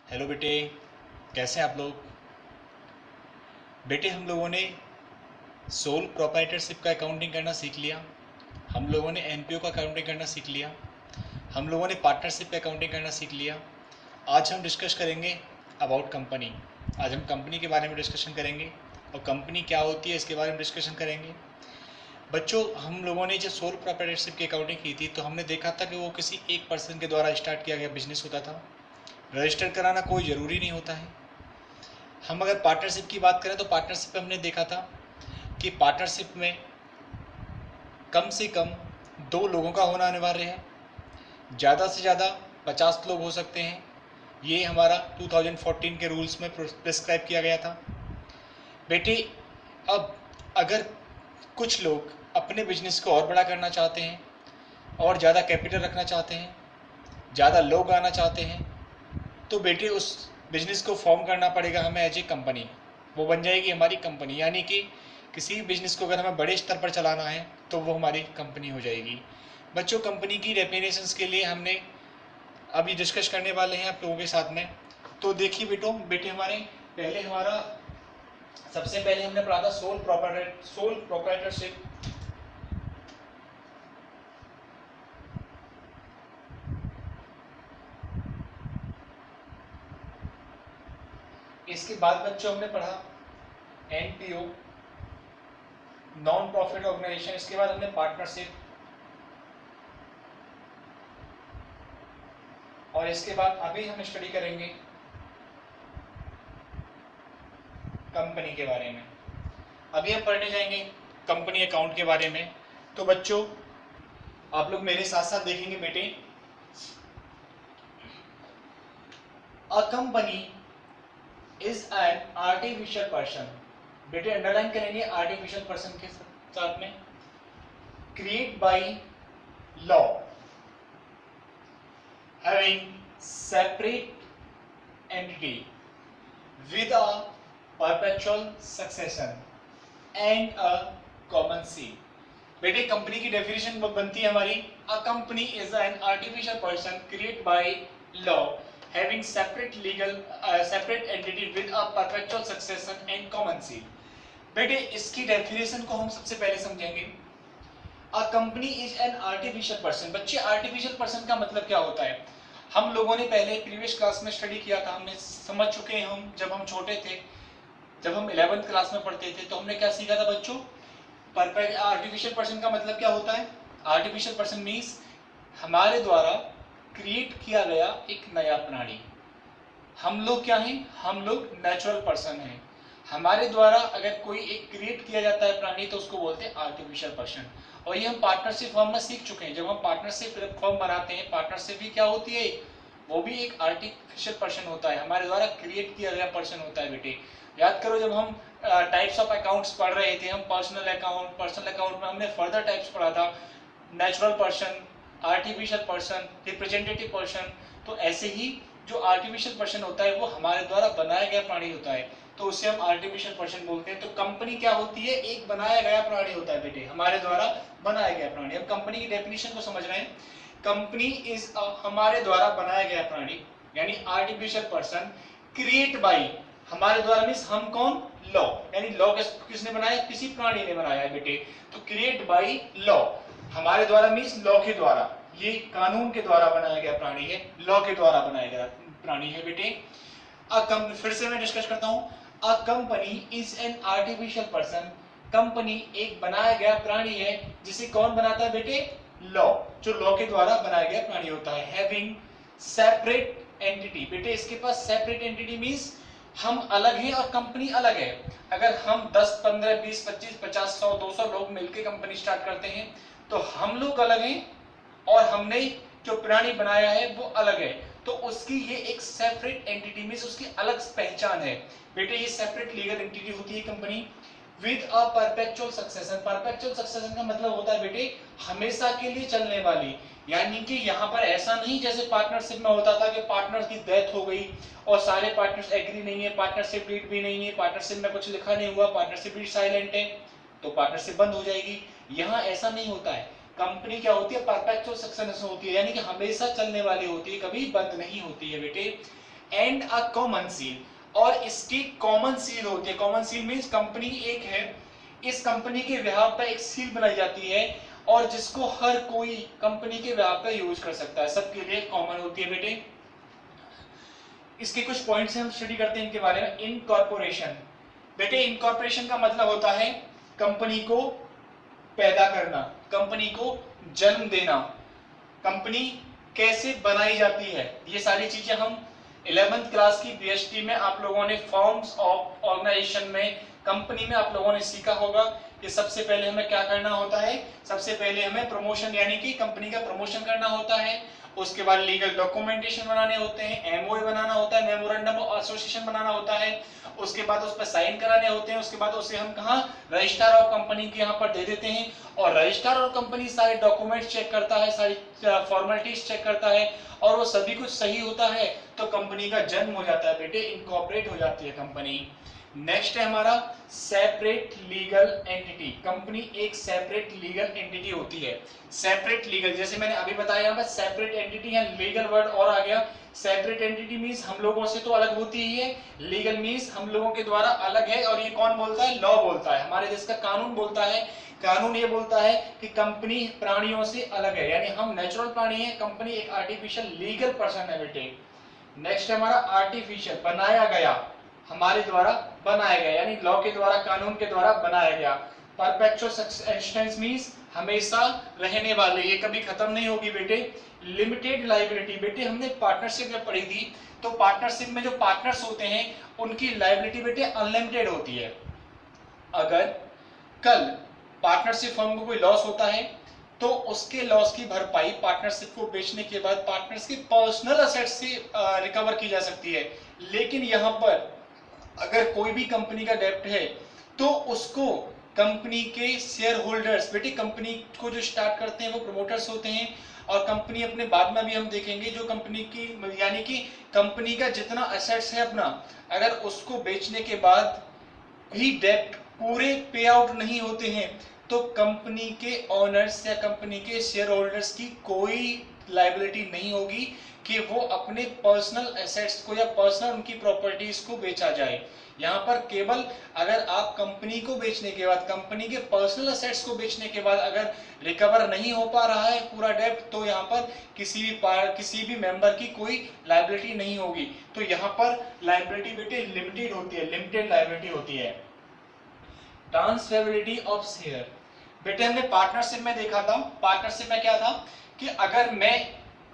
Hello बेटे, कैसे हैं आप लोग। बेटे, हम लोगों ने सोल प्रोप्राइटरशिप का अकाउंटिंग करना सीख लिया। हम लोगों ने एनपीओ का अकाउंटिंग करना सीख लिया। हम लोगों ने पार्टनरशिप का अकाउंटिंग करना सीख लिया। आज हम डिस्कस करेंगे अबाउट कंपनी। आज हम कंपनी के बारे में डिस्कशन करेंगे और कंपनी क्या होती है इसके बारे में डिस्कशन करेंगे। बच्चों, हम लोगों ने जब सोल प्रोप्राइटरशिप की अकाउंटिंग की थी तो हमने देखा था कि वो किसी एक पर्सन के द्वारा स्टार्ट किया गया बिजनेस होता था। रजिस्टर कराना कोई ज़रूरी नहीं होता है। हम अगर पार्टनरशिप की बात करें तो पार्टनरशिप में हमने देखा था कि पार्टनरशिप में कम से कम 2 लोगों का होना अनिवार्य है। ज़्यादा से ज़्यादा 50 लोग हो सकते हैं। ये हमारा 2014 के रूल्स में प्रिस्क्राइब किया गया था। बेटे, अब अगर कुछ लोग अपने बिजनेस को और बड़ा करना चाहते हैं और ज़्यादा कैपिटल रखना चाहते हैं, ज़्यादा लोग आना चाहते हैं, तो बेटे उस बिजनेस को फॉर्म करना पड़ेगा हमें एज ए कंपनी। वो बन जाएगी हमारी कंपनी, यानी कि किसी भी बिजनेस को अगर हमें बड़े स्तर पर चलाना है तो वो हमारी कंपनी हो जाएगी। बच्चों, कंपनी की डेफिनेशंस के लिए हमने अभी डिस्कस करने वाले हैं आप लोगों के साथ में। तो देखिए बेटे हमारा सबसे पहले हमने पढ़ा था सोल प्रोप्राइटरशिप। इसके बाद बच्चों हमने पढ़ा एनपीओ, नॉन प्रॉफिट ऑर्गेनाइजेशन। इसके बाद हमने पार्टनरशिप, और इसके बाद अभी हम स्टडी करेंगे कंपनी के बारे में। अभी हम पढ़ने जाएंगे कंपनी अकाउंट के बारे में। तो बच्चों, आप लोग मेरे साथ साथ देखेंगे बेटे। A company is an artificial person. बेटे अंडरलाइन करेंगे आर्टिफिशियल पर्सन के साथ में। Create by law, having separate entity with a perpetual succession and a common seat। बेटे कंपनी की डेफिनेशन बनती है हमारी, a company is an artificial person create by law having separate entity with a perpetual succession and common seat. बेटे इसकी definition को हम सबसे पहले समझेंगे। A company is an artificial person. बच्चे, आर्टिफिशियल पर्सन का मतलब क्या होता है? हम लोगों ने पहले प्रीवियस क्लास में स्टडी किया था, हमने समझ चुके हैं। हम जब हम छोटे थे, जब हम 11th क्लास में पढ़ते थे, तो हमने क्या सीखा था बच्चों? आर्टिफिशियल पर्सन का मतलब क्या होता है? आर्टिफिशियल पर्सन मीन्स हमारे द्वारा क्रिएट किया गया एक नया प्राणी। हम लोग क्या हैं? हम लोग नेचुरल पर्सन हैं। हमारे द्वारा अगर कोई एक क्रिएट किया जाता है प्राणी तो उसको बोलते हैं आर्टिफिशियल पर्सन। और ये हम पार्टनरशिप फॉर्म में सीख चुके हैं। जब हम पार्टनरशिप फॉर्म बनाते हैं, पार्टनरशिप भी क्या होती है? वो भी एक आर्टिफिशियल पर्सन होता है, हमारे द्वारा क्रिएट किया गया पर्सन होता है। बेटे याद करो, जब हम टाइप्स ऑफ अकाउंट्स पढ़ रहे थे, हम पर्सनल अकाउंट में हमने फर्दर टाइप्स पढ़ा था, natural person, artificial person, representative person. तो ऐसे ही जो आर्टिफिशियल पर्सन होता है वो हमारे द्वारा बनाया गया प्राणी होता है, तो उसे हम आर्टिफिशियल पर्सन बोलते हैं। तो कंपनी क्या होती है? एक बनाया गया प्राणी होता है बेटे, हमारे द्वारा बनाया गया प्राणी। अब कंपनी की डेफिनेशन को समझ रहे हैं। कंपनी इज हमारे द्वारा बनाया गया प्राणी, यानी आर्टिफिशियल पर्सन क्रिएट बाय, हमारे द्वारा मीन्स हम कौन? लॉ, यानी लॉ किसने बनाया? किसी प्राणी ने बनाया है बेटे। तो क्रिएट बाय लॉ, हमारे द्वारा मीन्स लॉ के द्वारा, ये कानून के द्वारा बनाया गया प्राणी है, लॉ के द्वारा बनाया गया प्राणी है बेटे। फिर से मैं डिस्कस करता हूं। A company is an artificial person. Company एक बनाया गया प्राणी है, जिसे कौन बनाता है बेटे? लॉ, जो लॉ के द्वारा बनाया गया प्राणी होता है। Having separate entity. बेटे इसके पास सेपरेट एंटिटी मींस हम अलग हैं और कंपनी अलग है। अगर हम 10, 15, 20, 25, 50, 100, 200 लोग मिलकर कंपनी स्टार्ट करते हैं तो हम लोग अलग हैं और हमने जो प्राणी बनाया है वो अलग है। तो उसकी ये एक सेपरेट एंटिटी में उसकी अलग पहचान है बेटे। ये सेपरेट लीगल एंटिटी होती है company with a perpetual succession. Perpetual succession का मतलब होता है बेटे हमेशा के लिए चलने वाली, यानी कि यहाँ पर ऐसा नहीं जैसे पार्टनरशिप में होता था कि पार्टनर की डेथ हो गई और सारे पार्टनर्स एग्री नहीं है, पार्टनरशिप डीड भी नहीं है, पार्टनरशिप में कुछ लिखा नहीं हुआ, पार्टनरशिप भी साइलेंट है, तो पार्टनरशिप बंद हो जाएगी। यहाँ ऐसा नहीं होता है। कंपनी क्या होती है? परपेचुअल सक्सेशन होती है, यानी कि हमेशा चलने वाली होती है, कभी बंद नहीं होती है बेटे। एंड अ कॉमन सील, और इसकी कॉमन सील होती है। कॉमन सील मीन्स कंपनी एक है, इस कंपनी के बिहाफ पे एक सील बनाई जाती है और जिसको हर कोई कंपनी के बिहाफ पे यूज कर सकता है, सबके लिए कॉमन होती है बेटे। इसके कुछ पॉइंट्स हम स्टडी करते हैं इनके बारे में। इनकॉर्पोरेशन, बेटे इनकॉर्पोरेशन का मतलब होता है कंपनी को पैदा करना, कंपनी को जन्म देना, कंपनी कैसे बनाई जाती है, ये सारी चीजें हम 11th क्लास की बीएसटी में आप लोगों ने फॉर्म्स ऑफ ऑर्गेनाइजेशन में, कंपनी में आप लोगों ने सीखा होगा कि सबसे पहले हमें क्या करना होता है। सबसे पहले हमें प्रमोशन यानी कि कंपनी का प्रमोशन करना होता है, उसके बाद लीगल डॉक्यूमेंटेशन बनाने होते हैं, एमओए बनाना होता है, मेमोरेंडम ऑफ एसोसिएशन बनाना होता है, उसके बाद उस पर साइन कराने होते हैं, उसके बाद उसे हम कहाँ रजिस्ट्रार ऑफ कंपनी के यहाँ पर दे देते हैं और रजिस्ट्रार ऑफ कंपनी सारे डॉक्यूमेंट्स चेक करता है, सारी फॉर्मेलिटीज चेक करता है और वो सभी कुछ सही होता है तो कंपनी का जन्म हो जाता है बेटे, इनकॉर्पोरेट हो जाती है कंपनी। नेक्स्ट है हमारा सेपरेट लीगल एंटिटी। कंपनी एक सेपरेट लीगल एंटिटी होती है। सेपरेट लीगल, जैसे मैंने अभी बताया बस सेपरेट एंटिटी है, लीगल वर्ड और आ गया। सेपरेट एंटिटी मींस हम लोगों से तो अलग होती ही है, लीगल मींस हम लोगों के द्वारा अलग है, और ये कौन बोलता है, लॉ बोलता है, हमारे देश का कानून बोलता है। कानून ये बोलता है कि कंपनी प्राणियों से अलग है, यानी हम नेचुरल प्राणी है, कंपनी एक आर्टिफिशियल लीगल पर्सन है बेटे। नेक्स्ट है हमारा आर्टिफिशियल, बनाया गया, हमारे द्वारा बनाया गया, यानी लॉ के द्वारा, कानून के द्वारा बनाया गया। परपेचुअल एक्सटेंस मींस हमेशा रहने वाले, ये कभी खत्म नहीं होगी बेटे। लिमिटेड लायबिलिटी, बेटे हमने पार्टनरशिप में पढ़ी थी, तो पार्टनरशिप में जो पार्टनर्स होते हैं उनकी लायबिलिटी बेटे अनलिमिटेड होती है। अगर कल पार्टनरशिप फर्म को कोई लॉस होता है तो उसके लॉस की भरपाई पार्टनरशिप को बेचने के बाद पार्टनर्स की पर्सनल असेट्स से रिकवर की जा सकती है। लेकिन यहाँ पर अगर कोई भी कंपनी का डेब्ट है तो उसको कंपनी के शेयर होल्डर्स, बेटे कंपनी को जो स्टार्ट करते हैं वो प्रमोटर्स होते हैं, और कंपनी अपने बाद में भी हम देखेंगे जो कंपनी की, यानी कि कंपनी का जितना एसेट्स है अपना, अगर उसको बेचने के बाद भी डेब्ट पूरे पे आउट नहीं होते हैं तो कंपनी के ओनर्स या कंपनी के शेयर होल्डर्स की कोई लायबिलिटी नहीं होगी कि वो अपने पर्सनल एसेट्स को या पर्सनल उनकी प्रॉपर्टीज को बेचा जाए। यहाँ पर केवल अगर आप कंपनी को बेचने के बाद, कंपनी के पर्सनल एसेट्स को बेचने के बाद अगर रिकवर नहीं हो पा रहा है पूरा डेब्ट, तो यहाँ पर किसी भी मेंबर की कोई लायबिलिटी नहीं होगी। तो यहाँ पर लायबिलिटी बेटे लिमिटेड होती है, लिमिटेड लायबिलिटी होती है। ट्रांसफरेबिलिटी ऑफ शेयर, बेटे हमने पार्टनरशिप में देखा था, पार्टनरशिप में क्या था कि अगर मैं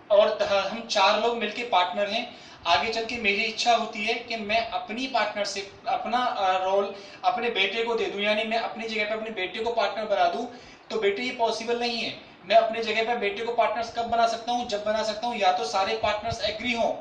और हम 4 लोग मिलके पार्टनर हैं, आगे चल के मेरी इच्छा होती है कि मैं अपनी पार्टनरशिप, अपना रोल अपने बेटे को दे दूं, यानी मैं अपनी जगह पे अपने बेटे को पार्टनर बना दूं, तो बेटे ये पॉसिबल नहीं है। मैं अपने जगह पे बेटे को पार्टनर्स कब बना सकता हूं, जब बना सकता हूं या तो सारे पार्टनर्स एग्री हो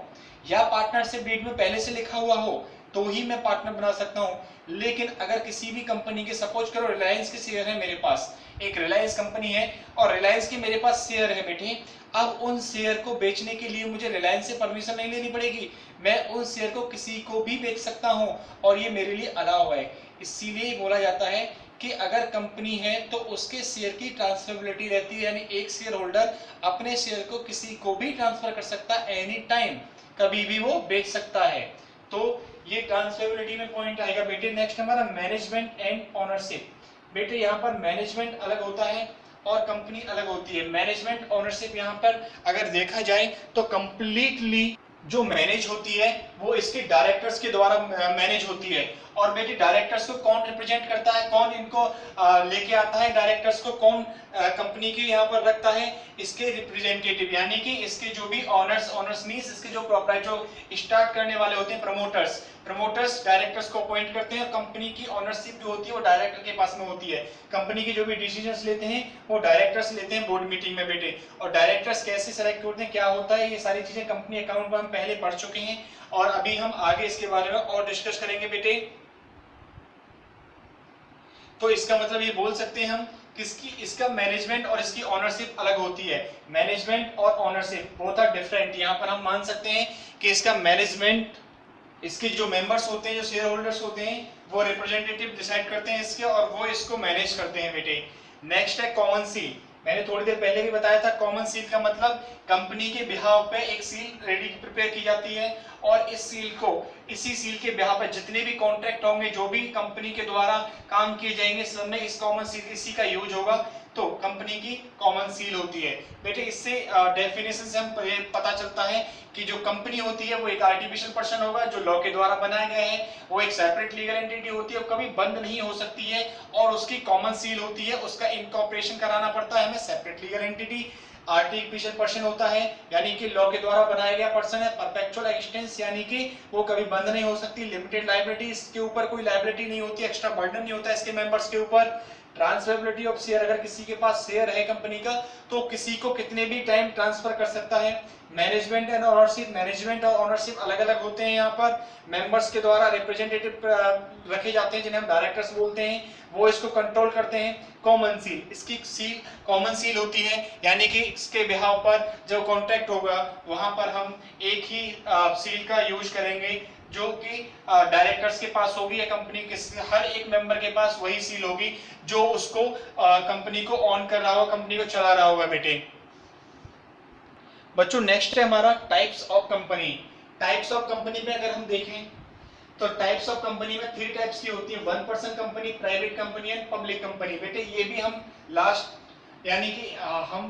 या पार्टनरशिप डीड में पहले से लिखा हुआ हो, तो ही मैं पार्टनर बना सकता हूं। लेकिन अगर किसी भी कंपनी के, सपोज करो रिलायंस के शेयर है मेरे पास, एक रिलायंस कंपनी है और रिलायंस के मेरे पास शेयर है बेटे, अब उन शेयर को बेचने के लिए मुझे रिलायंस से परमिशन नहीं लेनी पड़ेगी, मैं उन शेयर को किसी को भी बेच सकता हूं और ये मेरे लिए अलाउ है। इसीलिए बोला जाता है कि अगर कंपनी है तो उसके शेयर की ट्रांसफरेबिलिटी रहती है, यानी एक शेयर होल्डर अपने शेयर को किसी को भी ट्रांसफर कर सकता है, एनी टाइम, कभी भी वो बेच सकता है। तो ये ट्रांसफरेबिलिटी में पॉइंट आएगा बेटे। नेक्स्ट हमारा मैनेजमेंट एंड ओनरशिप, बेटे यहाँ पर मैनेजमेंट अलग होता है और कंपनी अलग होती है। मैनेजमेंट ओनरशिप यहाँ पर अगर देखा जाए तो कंप्लीटली जो मैनेज होती है वो इसके डायरेक्टर्स के द्वारा मैनेज होती है। और बेटे डायरेक्टर्स को कौन रिप्रेजेंट करता है, कौन इनको लेके आता है, डायरेक्टर्स को कौन कंपनी के यहाँ पर रखता है, इसके रिप्रेजेंटेटिव, यानी कि इसके जो भी ऑनर्स मींस इसके जो प्रॉपर्टी जो स्टार्ट करने वाले होते हैं प्रमोटर्स डायरेक्टर्स को अपॉइंट करते हैं, और कंपनी की ऑनरशिप जो होती है वो डायरेक्टर के पास में होती है। कंपनी के जो भी डिसीजंस लेते हैं वो डायरेक्टर्स लेते हैं बोर्ड मीटिंग में बेटे। और डायरेक्टर्स कैसे सेलेक्ट होते हैं, क्या होता है, ये सारी चीजें कंपनी अकाउंट में हम पहले पढ़ चुके हैं और अभी हम आगे इसके बारे में और डिस्कस करेंगे बेटे। तो इसका मतलब ये बोल सकते हैं हम किसकी, इसका मैनेजमेंट और इसकी ओनरशिप अलग होती है। मैनेजमेंट और ओनरशिप बोथ आर डिफरेंट। यहाँ पर हम मान सकते हैं कि इसका मैनेजमेंट, इसके जो मेंबर्स होते हैं, जो शेयर होल्डर्स होते हैं, वो रिप्रेजेंटेटिव डिसाइड करते हैं इसके और वो इसको मैनेज करते हैं बेटे। नेक्स्ट है कॉमन सील। मैंने थोड़ी देर पहले भी बताया था, कॉमन सील का मतलब कंपनी के बिहाव पे एक सील रेडी प्रिपेयर की जाती है, और इसी सील के बिहाव पे जितने भी कॉन्ट्रैक्ट होंगे, जो भी कंपनी के द्वारा काम किए जाएंगे, सब में इस कॉमन सील इसी का यूज होगा, तो कंपनी की कॉमन सील होती है। बेटे इससे डेफिनेशन से हम ये पता चलता है कि जो कंपनी होती है वो एक आर्टिफिशियल पर्सन होगा जो लॉ के द्वारा बनाया गया है, वो एक सेपरेट लीगल एंटिटी होती है, कभी बंद नहीं हो सकती है, और उसकी कॉमन सील होती है, उसका इनकॉर्पोरेशन कराना पड़ता है हमें, separate legal entity. Artificial person होता है यानी कि लॉ के द्वारा बनाया गया पर्सन है। परपेचुअल एक्सटेंस यानी कि वो कभी बंद नहीं हो सकती। लिमिटेड लायबिलिटी, इसके ऊपर कोई लायबिलिटी नहीं होती, एक्स्ट्रा बर्डन नहीं होता इसके मेंबर्स के ऊपर। ट्रांसफरेबिलिटी ऑफ शेयर, अगर किसी के पास शेयर है कंपनी का तो किसी को कितने भी टाइम ट्रांसफर कर सकता है। मैनेजमेंट एंड ओनरशिप, मैनेजमेंट और ओनरशिप अलग अलग होते हैं। यहाँ पर मेंबर्स के द्वारा रिप्रेजेंटेटिव रखे जाते हैं जिन्हें हम डायरेक्टर्स बोलते हैं, वो इसको कंट्रोल करते हैं। कॉमन सील, इसकी सील कॉमन सील होती है यानी कि इसके बिहाव पर जो कॉन्ट्रैक्ट होगा वहां पर हम एक ही सील का यूज करेंगे जो कि डायरेक्टर्स के पास होगी या कंपनी के हर एक मेंबर के पास वही सील होगी जो उसको कंपनी को ऑन कर रहा होगा, कंपनी को चला रहा होगा। बेटे बच्चों नेक्स्ट है हमारा types of company. Types of company में अगर हम देखें तो टाइप्स ऑफ कंपनी में 3 टाइप्स की होती है, 1% company, private company and public company. बेटे ये भी हम लास्ट यानी कि हम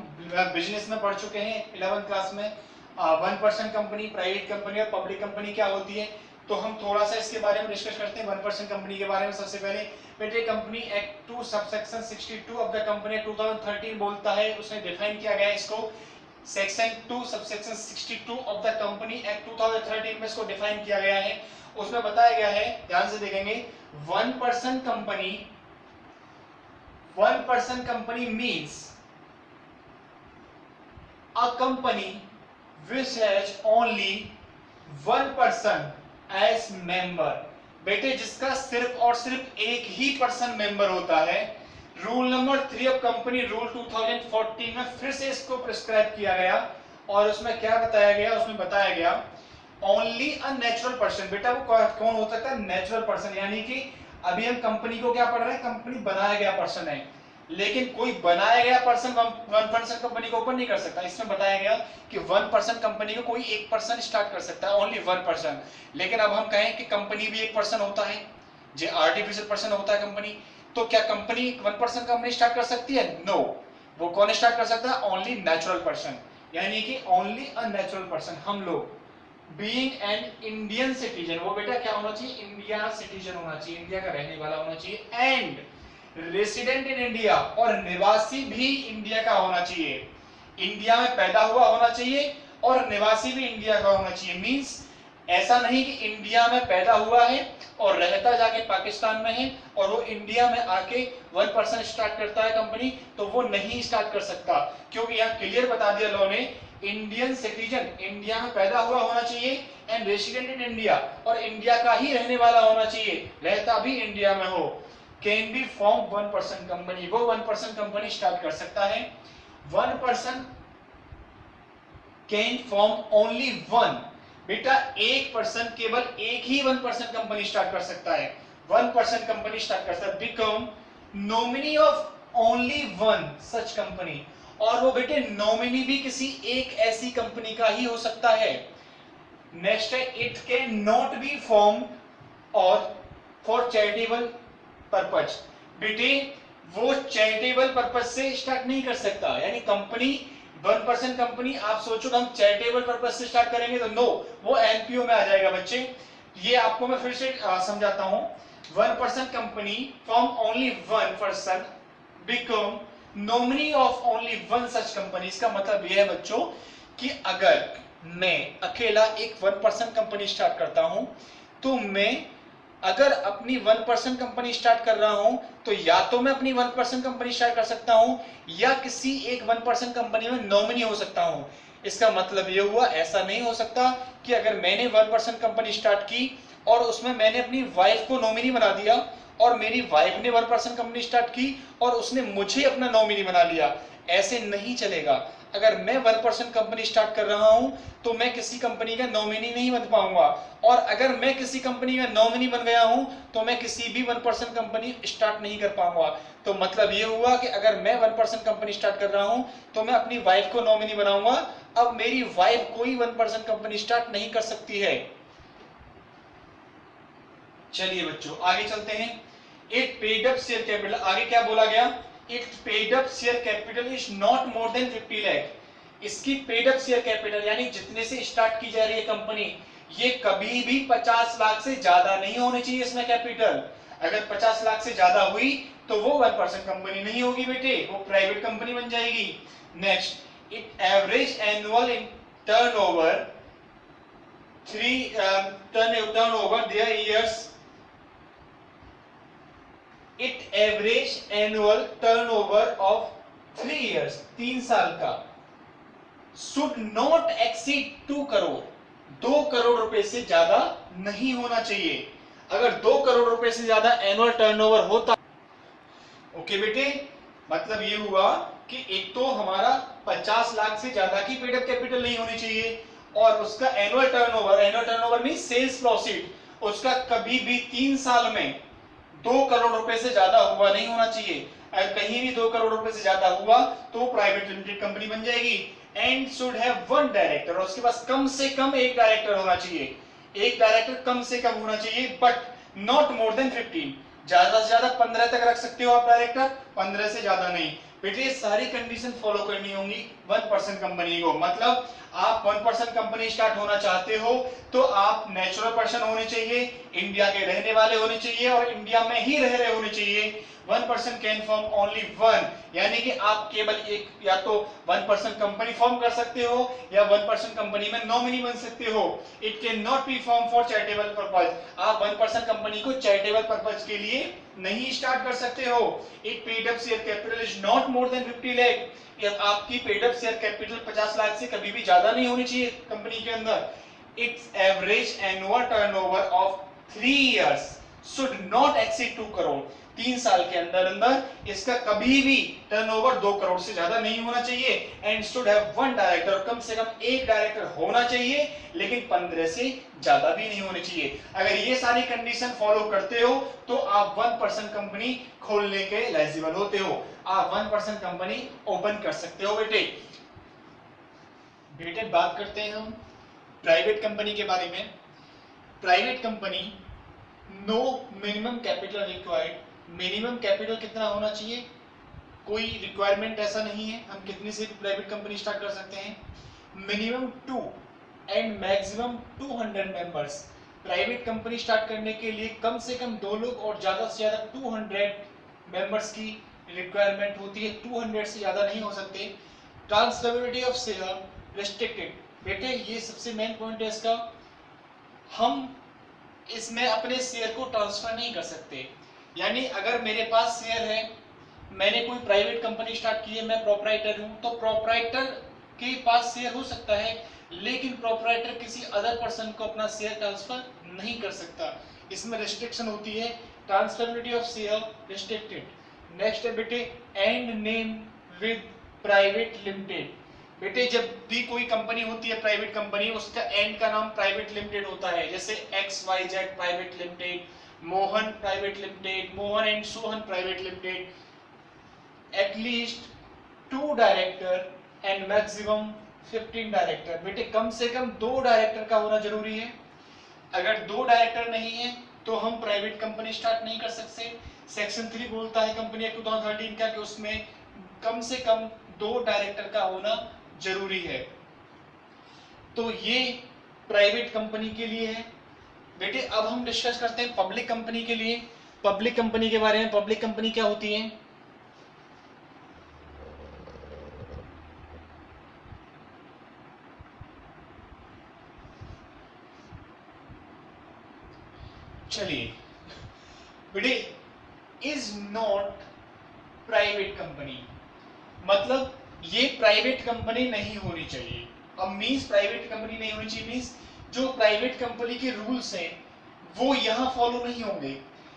बिजनेस में पढ़ चुके हैं 11th क्लास में। 1% कंपनी, प्राइवेट कंपनी और पब्लिक कंपनी क्या होती है, तो हम थोड़ा सा इसके बारे में डिस्कस करते हैं। 1% कंपनी के बारे में सबसे पहले बेटे company act 2 subsection 62 of the company 2013 बोलता है, उसने डिफाइन किया गया है इसको। Section 2 subsection 62 of the company act 2013 में इसको डिफाइन किया गया है। उसमें बताया गया है, ध्यान से देखेंगे, 1% company, 1% company means a company which has only 1% as member। बेटे जिसका सिर्फ और सिर्फ एक ही पर्सन मेंबर होता है। Rule number 3 of company rule 2014 में फिर से इसको प्रिस्क्राइब किया गया और उसमें क्या बताया गया, उसमें बताया गया ओनली अ नेचुरल पर्सन। बेटा वो कौन हो सकता है, नेचुरल पर्सन, यानी कि अभी हम कंपनी को क्या पढ़ रहे हैं, कंपनी बनाया गया पर्सन है, लेकिन कोई बनाया गया पर्सन 1% कंपनी को ओपन नहीं कर सकता। इसमें बताया गया कि 1% कंपनी को कोई एक पर्सन स्टार्ट कर सकता है, ओनली 1%। लेकिन अब हम कहें कि कंपनी भी एक पर्सन होता है, जो आर्टिफिशियल पर्सन होता है कंपनी, तो क्या कंपनी 1% कंपनी स्टार्ट कर सकती है? नो। वो कौन स्टार्ट कर सकता है? ओनली नेचुरल पर्सन, यानी कि ओनली अ नेचुरल पर्सन। हम लोग बीइंग एन इंडियन सिटीजन, वो बेटा क्या होना चाहिए, इंडिया सिटीजन होना चाहिए, इंडिया का रहने वाला होना चाहिए, एंड रेसिडेंट इन इंडिया, और निवासी भी इंडिया का होना चाहिए। इंडिया में पैदा हुआ होना चाहिए और निवासी भी इंडिया का होना चाहिए। मींस ऐसा नहीं कि इंडिया में पैदा हुआ है और रहता जाके पाकिस्तान में है और वो इंडिया में आके 1% स्टार्ट करता है कंपनी, तो वो नहीं स्टार्ट कर सकता, क्योंकि यहाँ क्लियर बता दिया लॉ ने, इंडियन सिटीजन, इंडिया में पैदा हुआ होना चाहिए, एंड रेसिडेंट इन इंडिया, और इंडिया का ही रहने वाला होना चाहिए, रहता भी इंडिया में हो, कैन बी फॉर्म 1% कंपनी, वो 1% कंपनी स्टार्ट कर सकता है। 1% कैन फॉर्म ओनली 1, बेटा एक पर्सन, केवल एक ही 1% कंपनी स्टार्ट कर सकता है, 1% कंपनी स्टार्ट कर सकता है, become nominee of only 1 such company, और वो बेटे नॉमिनी भी किसी एक ऐसी कंपनी का ही हो सकता है। नेक्स्ट है, it can not be form और फॉर चैरिटेबल पर्पज। बेटे वो चैरिटेबल पर्पज से स्टार्ट नहीं कर सकता, यानी कंपनी 1% कंपनी आप सोचो हम चैरिटेबल पर्पज से स्टार्ट करेंगे तो नो, वो एनपीओ में आ जाएगा बच्चे। ये आपको मैं फिर से समझाता हूं। 1% company form only 1% become nominee of only 1 such company. इसका मतलब यह है बच्चों कि अगर मैं अकेला एक 1% कंपनी स्टार्ट करता हूं तो मैं अगर अपनी 1% कंपनी स्टार्ट कर रहा हूं तो या तो मैं अपनी 1% कंपनी स्टार्ट कर सकता हूं या किसी एक 1% कंपनी में नॉमिनी हो सकता हूं। इसका मतलब ये हुआ, ऐसा नहीं हो सकता कि अगर मैंने 1% कंपनी स्टार्ट की और उसमें मैंने अपनी वाइफ को नॉमिनी बना दिया और मेरी वाइफ ने 1% कंपनी स्टार्ट की और उसने मुझे अपना नॉमिनी बना लिया, ऐसे नहीं चलेगा। अगर मैं 1% कंपनी स्टार्ट कर रहा हूं तो मैं किसी कंपनी का नॉमिनी नहीं बन पाऊंगा, और अगर मैं किसी कंपनी का नॉमिनी बन गया हूं तो मैं किसी भी 1% कंपनी स्टार्ट नहीं कर पाऊंगा। तो मतलब ये हुआ कि अगर मैं 1% कंपनी स्टार्ट कर रहा हूं तो मैं अपनी वाइफ को नॉमिनी बनाऊंगा। अब मेरी वाइफ कोई 1% कंपनी स्टार्ट नहीं कर सकती है। चलिए बच्चों आगे चलते हैं। It paid up share capital, आगे क्या बोला गया, it paid up share capital is not more than 50 lakh. इसकी पेड अप शेयर कैपिटल यानी जितने से स्टार्ट की जा रही है कंपनी, ये कभी भी 50 लाख से ज्यादा नहीं होनी चाहिए इसमें कैपिटल। अगर 50 लाख से ज्यादा हुई तो वो 1% कंपनी नहीं होगी बेटे, वो प्राइवेट कंपनी बन जाएगी। Next, it average annual turnover turnover their years, it average annual turnover of 3 years, 3 साल का, should not exceed 2 crore, 2 crore रुपए से ज्यादा नहीं होना चाहिए। अगर 2 करोड़ रुपए से ज्यादा एनुअल टर्नओवर होता, ओके बेटे, मतलब ये हुआ कि एक तो हमारा 50 लाख से ज्यादा की पेड अप कैपिटल नहीं होनी चाहिए, और उसका annual turnover means sales profit, उसका कभी भी 3 साल में 2 करोड़ रुपए से ज्यादा हुआ नहीं होना चाहिए। अगर कहीं भी 2 करोड़ रुपए से ज्यादा हुआ तो प्राइवेट लिमिटेड कंपनी बन जाएगी। एंड शुड हैव 1 डायरेक्टर, और उसके पास कम से कम एक डायरेक्टर होना चाहिए, एक डायरेक्टर कम से कम होना चाहिए, बट नॉट मोर देन 15, ज्यादा से ज्यादा 15 तक रख सकते हो आप डायरेक्टर, 15 से ज्यादा नहीं। बेटे ये सारी कंडीशन फॉलो करनी होंगी 1% कंपनी को। मतलब आप 1% कंपनी स्टार्ट होना चाहते हो तो आप नेचुरल पर्सन होने चाहिए, इंडिया के रहने वाले होने चाहिए, और इंडिया में ही रह रहे होने चाहिए। 1% कैन फॉर्म ओनली 1, यानी कि आप केवल एक या तो 1% कंपनी फॉर्म कर सकते हो या 1% कंपनी में नॉमिनी बन सकते हो। It can not be form for charitable purpose, आप 1% कंपनी को चैरिटेबल पर्पस के लिए नहीं स्टार्ट कर सकते हो। It paid up share capital is not more than 50 lakh, आपकी paid up share capital 50 lakh से कभी भी ज्यादा नहीं होनी चाहिए कंपनी के अंदर। It's average annual turnover of 3 years should not exceed 2 crore, 3 साल के अंदर अंदर इसका कभी भी टर्नओवर 2 करोड़ से ज्यादा नहीं होना चाहिए। एंड शुड हैव 1 डायरेक्टर, कम से कम एक डायरेक्टर होना चाहिए, लेकिन 15 से ज्यादा भी नहीं होनी चाहिए। अगर ये सारी कंडीशन फॉलो करते हो तो आप 1% कंपनी खोलने के एलिजिबल होते हो, आप 1% कंपनी ओपन कर सकते हो। बेटे बात करते हैं हम प्राइवेट कंपनी के बारे में। Private company no minimum capital required, minimum capital कितना होना चाहिए, कोई रिक्वायरमेंट ऐसा नहीं है, हम कितनी से प्राइवेट कंपनी स्टार्ट कर सकते हैं। Minimum 2 and maximum 200 members, private company start करने के लिए कम से कम 2 लोग और ज्यादा से ज्यादा 200 मेंबर्स की रिक्वायरमेंट होती है, 200 से ज्यादा नहीं हो सकते। ट्रांसफरेबिलिटी ऑफ शेयर रिस्ट्रिक्टेड, बेटे ये सबसे मेन पॉइंट है इसका, हम इसमें अपने शेयर को ट्रांसफर नहीं कर सकते। यानी अगर मेरे पास शेयर है, मैंने कोई प्राइवेट कंपनी स्टार्ट की है, मैं प्रोप्राइटर हूं, तो प्रोप्राइटर के पास शेयर हो सकता है, लेकिन प्रोप्राइटर किसी अदर पर्सन को अपना शेयर ट्रांसफर नहीं कर सकता, इसमें रिस्ट्रिक्शन होती है। Transferability of share restricted. Next है बेटे and name with private limited, बेटे जब भी कोई कंपनी होती है प्राइवेट कंपनी, उसका एंड का नाम प्राइवेट लिमिटेड होता है, जैसे XYZ private limited, Mohan private limited, Mohan and Sohan private limited. At least 2 director and maximum 15 director, बेटे कम से कम 2 डायरेक्टर का होना जरूरी है। अगर 2 डायरेक्टर नहीं है तो हम प्राइवेट कंपनी स्टार्ट नहीं कर सकते। सेक्शन 3 बोलता है कंपनी एक्ट 2013 का कि उसमें कम से कम 2 डायरेक्टर का होना जरूरी है। तो ये प्राइवेट कंपनी के लिए है। बेटे अब हम डिस्कस करते हैं पब्लिक कंपनी के लिए, पब्लिक कंपनी के बारे में। पब्लिक कंपनी क्या होती है, चलिए बेटे इज नॉट प्राइवेट कंपनी, मतलब ये प्राइवेट कंपनी नहीं होनी चाहिए। अब मींस प्राइवेट कंपनी नहीं होनी चाहिए मींस जो प्राइवेट कंपनी के रूल्स हैं वो यहाँ फॉलो नहीं होंगे।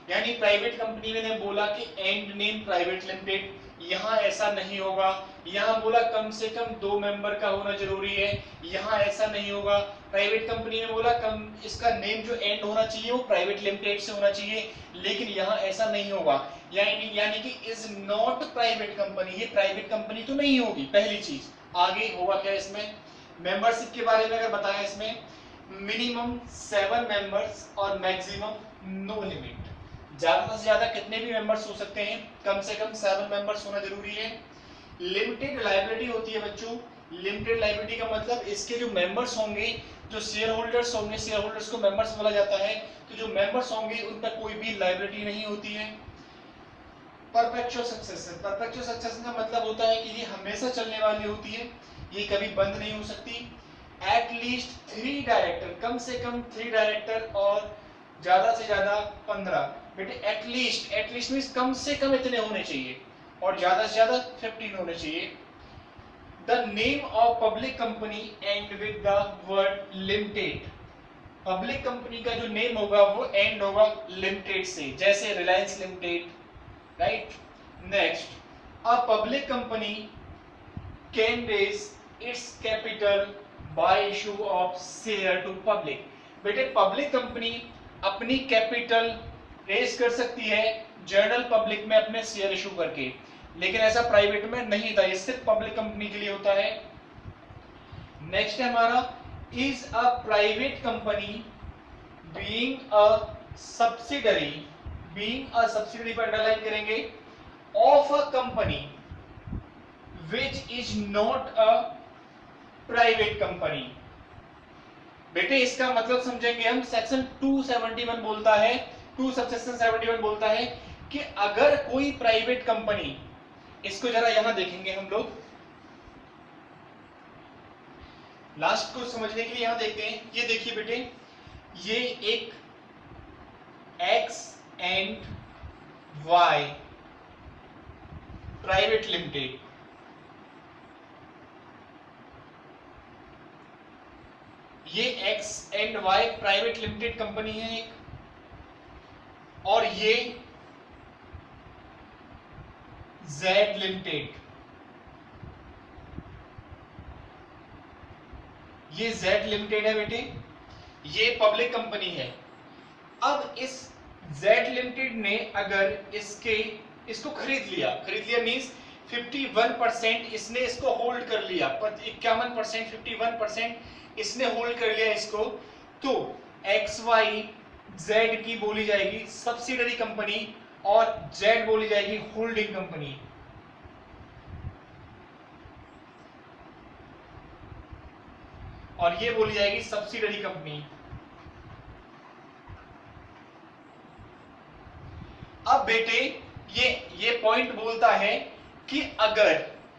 यानी प्राइवेट कंपनी मैंने बोला कि एंड नेम प्राइवेट लिमिटेड, यहाँ ऐसा नहीं होगा। यहाँ बोला कम से कम 2 मेंबर का होना जरूरी है, यहाँ ऐसा नहीं होगा। प्राइवेट कंपनी में बोला कम इसका नेम जो एंड होना चाहिए वो प्राइवेट लिमिटेड से होना चाहिए, लेकिन यहाँ ऐसा नहीं होगा। यानी कि इज नॉट प्राइवेट कंपनी, ये प्राइवेट कंपनी तो नहीं होगी। पहली चीज आगे होगा क्या इसमें, मेंबरशिप के बारे में अगर बताया इसमें मिनिमम 7 मेंबर्स और मैक्सिमम नो लिमिट, ज्यादा से ज्यादा कितने भी मेंबर्स हो सकते हैं, कम से कम 7 मेंबर्स होना जरूरी है। लिमिटेड लायबिलिटी होती है बच्चों, लिमिटेड लायबिलिटी का मतलब इसके जो मेंबर्स होंगे, जो शेयर होल्डर्स होंगे, शेयर होल्डर्स को मेंबर्स बोला जाता है, तो जो मेंबर्स होंगे उन पर कोई भी लायबिलिटी नहीं होती है। परपेचुअल सक्सेशन, परपेचुअल सक्सेशन का मतलब होता है कि ये हमेशा चलने वाली होती है, ये कभी बंद नहीं हो सकती। एटलीस्ट 3 डायरेक्टर, कम से कम 3 डायरेक्टर और ज्यादा से ज्यादा 15। बेटे एटलीस्ट मींस कम से कम इतने होने चाहिए और ज्यादा से ज्यादा 15 होने चाहिए। The name of public company and with the word limited, public company का जो नेम होगा वो एंड होगा लिमिटेड से, जैसे Reliance limited, right. Next, a public company can raise its capital by issue of share to public. बेटे public company अपनी capital raise कर सकती है जनरल पब्लिक में अपने शेयर इशू करके, लेकिन ऐसा प्राइवेट में नहीं था, ये सिर्फ पब्लिक कंपनी के लिए होता है। नेक्स्ट है हमारा, is a private company being a subsidiary, being a subsidiary पर अंडरलाइन करेंगे, of a company which is not a private company. बेटे इसका मतलब समझेंगे हम, सेक्शन 271 बोलता है, 2 सबसेक्शन 71 बोलता है कि अगर कोई प्राइवेट कंपनी, इसको जरा यहां देखेंगे हम लोग, लास्ट को समझने के लिए यहां देखते हैं। ये देखिए बेटे, ये एक X and Y private limited, ये X and Y private limited company है एक, और ये Z लिमिटेड, ये Z लिमिटेड है बेटे, ये पब्लिक कंपनी है। अब इस Z लिमिटेड ने अगर इसको खरीद लिया मींस 51% इसने इसको होल्ड कर लिया, 51%, 51% इसने होल्ड कर लिया इसको, तो XYZ की बोली जाएगी सब्सिडरी कंपनी और Z बोली जाएगी होल्डिंग कंपनी। और ये बोली जाएगी सब्सिडरी कंपनी। अब बेटे ये पॉइंट बोलता है कि अगर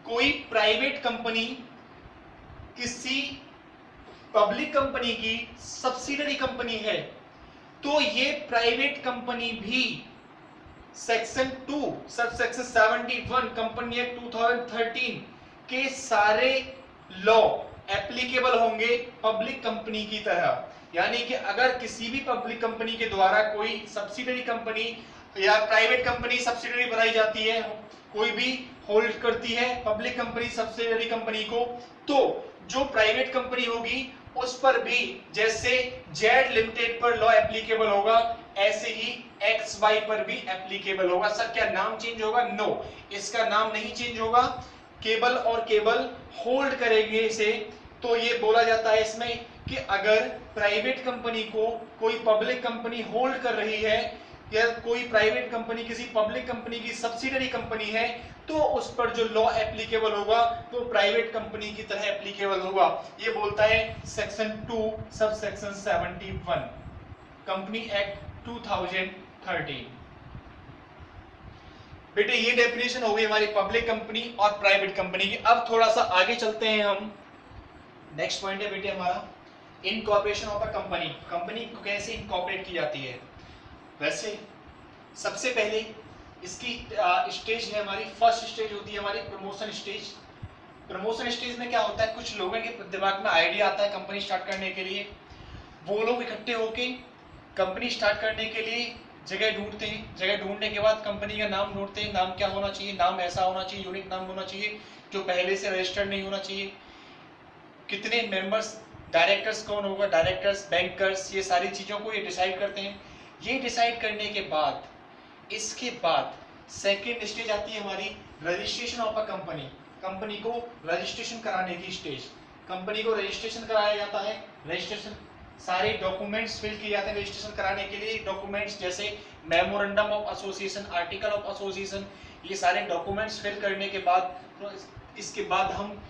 कोई प्राइवेट कंपनी किसी पब्लिक कंपनी की सब्सिडरी कंपनी है, तो ये प्राइवेट कंपनी भी सेक्शन 2 सबसेक्शन 71 कंपनी एक्ट 2013 के सारे लॉ एप्लीकेबल होंगे पब्लिक कंपनी की तरह। यानी कि अगर किसी भी पब्लिक कंपनी के द्वारा कोई सब्सिडरी कंपनी या प्राइवेट कंपनी सब्सिडरी बनाई जाती है, कोई भी होल्ड करती है पब्लिक कंपनी सब्सिडरी कंपनी को, तो जो प्राइवेट कंपनी होगी उस पर भी जैसे जेड लिमिटेड पर लॉ एप्लीकेबल होगा, ऐसे ही एक्स वाई पर भी एप्लीकेबल होगा। सर क्या नाम चेंज होगा? नो, इसका नाम नहीं चेंज होगा, केबल और केबल होल्ड करेंगे इसे। तो ये बोला जाता है इसमें कि अगर प्राइवेट कंपनी को कोई पब्लिक कंपनी होल्ड कर रही है या कोई प्राइवेट कंपनी किसी पब्लिक कंपनी की सब्सिडरी कंपनी है, तो उस पर जो लॉ एप्लीकेबल होगा तो प्राइवेट कंपनी की तरह एप्लीकेबल होगा। ये बोलता है section 2 sub section 71 company act 2013। बेटे ये डेफिनेशन हो गई हमारी पब्लिक कंपनी और प्राइवेट कंपनी की। अब थोड़ा सा आगे चलते हैं हम। नेक्स्ट पॉइंट है बेटे हमारा incorporation of a company. Company को कैसे इनकॉर्पोरेट की जाती है? वैसे सबसे पहले इसकी स्टेज है हमारी, फर्स्ट स्टेज होती है हमारी प्रमोशन स्टेज। प्रमोशन स्टेज में क्या होता है, कुछ लोगों के दिमाग में आइडिया आता है कंपनी स्टार्ट करने के लिए, वो लोग इकट्ठे होके कंपनी स्टार्ट करने के लिए जगह ढूंढते हैं, जगह ढूंढने के बाद कंपनी का नाम ढूंढते हैं, नाम क्या होना चाहिए, नाम ऐसा होना चाहिए, यूनिक नाम होना चाहिए जो पहले से रजिस्टर्ड नहीं होना चाहिए, कितने मेंबर्स, डायरेक्टर्स कौन होगा, डायरेक्टर्स, बैंकर्स, ये सारी चीज़ों को ये डिसाइड करते हैं। ये डिसाइड करने के बाद इसके बाद सेकेंड स्टेज आती है हमारी registration of a company, company को रजिस्ट्रेशन कराने की स्टेज। कंपनी को रजिस्ट्रेशन कराया जाता है, रजिस्ट्रेशन सारे डॉक्यूमेंट्स फिल किए जाते हैं रजिस्ट्रेशन कराने के लिए। डॉक्यूमेंट्स जैसे memorandum of association, article of association, ये सारे डॉक्यूमेंट्स फिल करने के बाद तो इसके बाद हम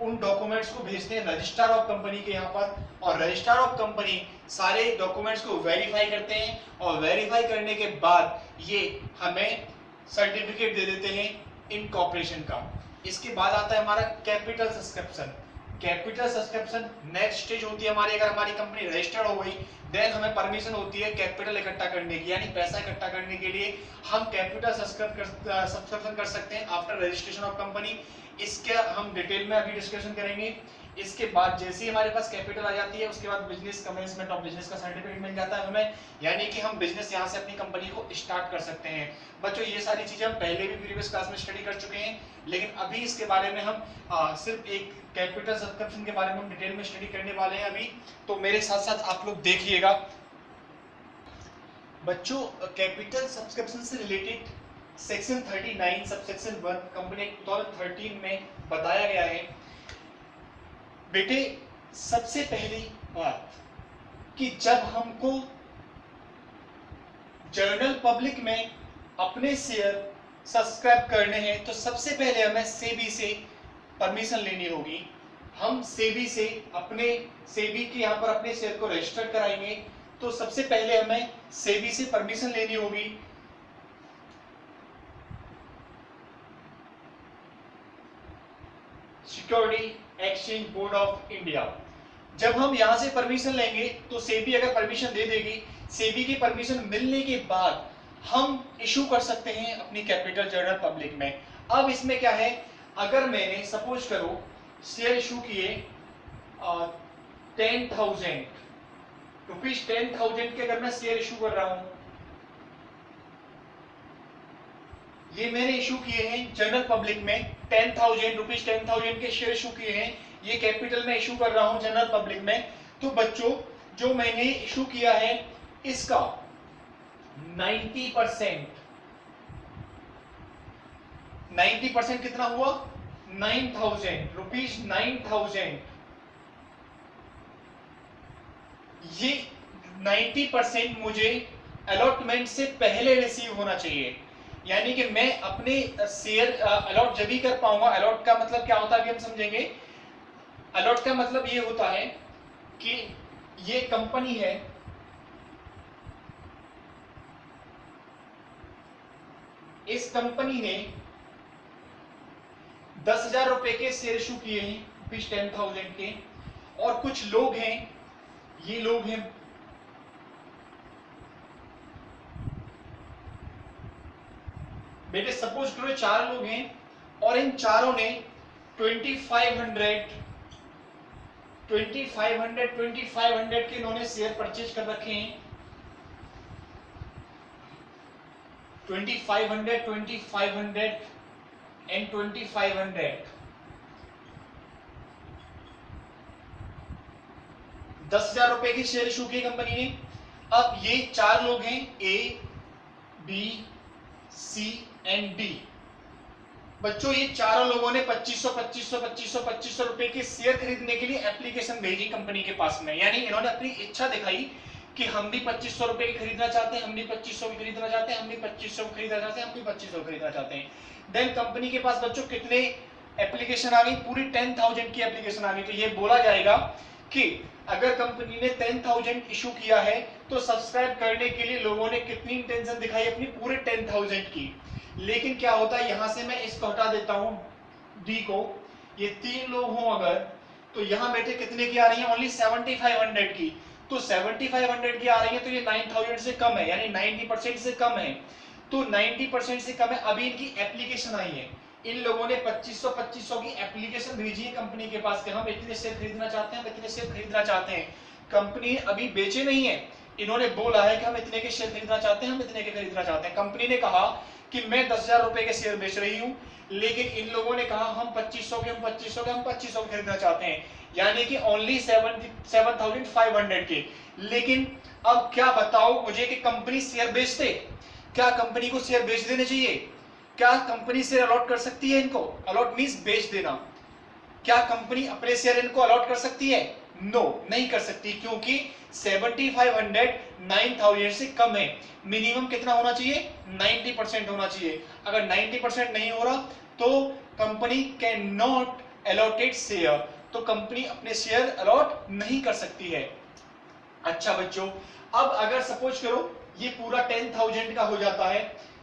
उन डॉक्यूमेंट्स को भेजते हैं रजिस्ट्रार ऑफ कंपनी के यहाँ पर, और रजिस्ट्रार ऑफ कंपनी सारे डॉक्यूमेंट्स को वेरीफाई करते हैं, और वेरीफाई करने के बाद ये हमें सर्टिफिकेट दे देते हैं इनकॉर्पोरेशन का। इसके बाद आता है हमारा capital subscription. Capital subscription next stage होती है हमारी, अगर हमारी कंपनी रजिस्टर्ड हो गई देन हमें परमिशन होती है कैपिटल इकट्ठा करने की, यानी पैसा इकट्ठा करने के लिए हम कैपिटल सब्सक्रिप्शन कर सकते हैं आफ्टर रजिस्ट्रेशन ऑफ कंपनी। इसके हम डिटेल में अभी डिस्कशन करेंगे। इसके बाद जैसे ही हमारे पास कैपिटल आ जाती है उसके बाद बिजनेस कमेंसमेंट ऑफ बिजनेस का सर्टिफिकेट मिल जाता है हमें, यानी कि हम बिजनेस यहाँ से अपनी कंपनी को स्टार्ट कर सकते हैं। बच्चों ये सारी चीजें हम पहले भी प्रीवियस क्लास में स्टडी कर चुके हैं, लेकिन अभी इसके बारे में हम सिर्फ एक कैपिटल सब्सक्रिप्शन के बारे में हम डिटेल में स्टडी करने वाले हैं अभी, तो मेरे साथ साथ आप लोग देखिएगा। बच्चों कैपिटल सब्सक्रिप्शन से रिलेटेड सेक्शन 39 सबसेक्शन 1 कंपनी 2013 में बताया गया है। बेटे सबसे पहली बात कि जब हमको जनरल पब्लिक में अपने शेयर सब्सक्राइब करने हैं तो सबसे पहले हमें सेबी से परमिशन लेनी होगी। हम सेबी से सेबी के यहाँ पर अपने शेयर को रजिस्टर कराएंगे तो सबसे पहले हमें सेबी से परमिशन लेनी होगी। Security exchange board of India. जब हम यहां से परमिशन लेंगे तो सेबी अगर परमिशन दे देगी, सेबी की परमिशन मिलने के बाद हम इशू कर सकते हैं अपनी कैपिटल जनरल पब्लिक में। अब इसमें क्या है, अगर मैंने सपोज करो शेयर इशू किए 10,000 रुपीज, 10,000 के अगर मैं शेयर इशू कर रहा हूं, ये मैंने इशू किए हैं जनरल पब्लिक में 10,000 रुपीज, 10,000 के शेयर इशू किए हैं, ये कैपिटल में इशू कर रहा हूं जनरल पब्लिक में। तो बच्चों जो मैंने इशू किया है इसका 90% कितना हुआ, 9,000 रुपीज, 9,000। ये 90% मुझे अलॉटमेंट से पहले रिसीव होना चाहिए, यानी कि मैं अपने शेयर अलॉट जब भी कर पाऊंगा। अलॉट का मतलब क्या होता है अभी हम समझेंगे। अलॉट का मतलब ये होता है कि ये कंपनी है, इस कंपनी ने 10,000 रुपए के शेयर इशू किए हैं रुपीज 10,000 के, और कुछ लोग हैं, ये लोग हैं बेटे सपोज करो 4 लोग हैं और इन चारों ने 2500 के इन्होंने शेयर परचेज कर रखे हैं। 2500 एंड 2500 10,000 रुपए की शेयर इशू की कंपनी ने। अब ये 4 लोग हैं, A B C and D. बच्चों ये चारों लोगों ने 2500 रुपए के शेयर खरीदने के लिए एप्लीकेशन भेजी कंपनी के पास में, यानी इन्होंने अपनी इच्छा दिखाई कि हम भी 2500 रुपए की खरीदना चाहते हैं, हम भी 2500 की खरीदना चाहते हैं, हम भी 2500 की खरीदना चाहते हैं, हम भी 2500 खरीदना चाहते हैं। देन कंपनी के पास बच्चों कितने एप्लीकेशन आ गई, पूरी 10,000 की एप्लीकेशन आ गई। तो ये बोला जाएगा कि अगर कंपनी ने 10,000 इशू किया है तो सब्सक्राइब करने के लिए लोगों ने कितनी इंटेंशन दिखाई, अपनी पूरे 10,000 की। लेकिन क्या होता है, यहां से मैं इसको हटा देता हूं डी को, ये 3 लोग हों अगर, तो यहां बेटे कितने की आ रही है, ओनली 7,500 की। तो 7,500 की आ रही है तो ये 9,000 से कम है, यानी 90% से कम है। तो 90% से कम है। अभी इनकी एप्लीकेशन आई है, इन लोगों ने 2500 की एप्लीकेशन भेजी है कंपनी के पास कि हम इतने शेयर खरीदना चाहते हैं, इतने शेयर खरीदना चाहते हैं। कंपनी अभी बेचे नहीं है, इन्होंने बोला है कि हम इतने के शेयर खरीदना चाहते हैं, हम इतने के खरीदना चाहते हैं। कंपनी ने कहा कि मैं 10,000 रुपए के शेयर बेच रही हूं, लेकिन इन लोगों ने कहा हम 2500 के, हम 2500 के, हम 2500 के खरीदना चाहते हैं, यानी कि ओनली 7,500 के। लेकिन अब क्या बताओ मुझे कि कंपनी शेयर बेचते, क्या कंपनी को शेयर बेच देने चाहिए? क्या कंपनी शेयर अलॉट कर सकती है इनको? अलॉट मींस बेच देना। क्या कंपनी अपने शेयर इनको अलॉट कर सकती है? नो, नहीं कर सकती, क्योंकि 7,500 9,000 से कम है। मिनिमम कितना होना चाहिए? 90% होना चाहिए। अगर 90% नहीं हो रहा तो company can not allotted share, तो कंपनी अपने शेयर अलॉट नहीं कर सकती है। अच्छा बच्चों, अब अगर सपोज करो ये पूरा 10,000 का हो जाता है,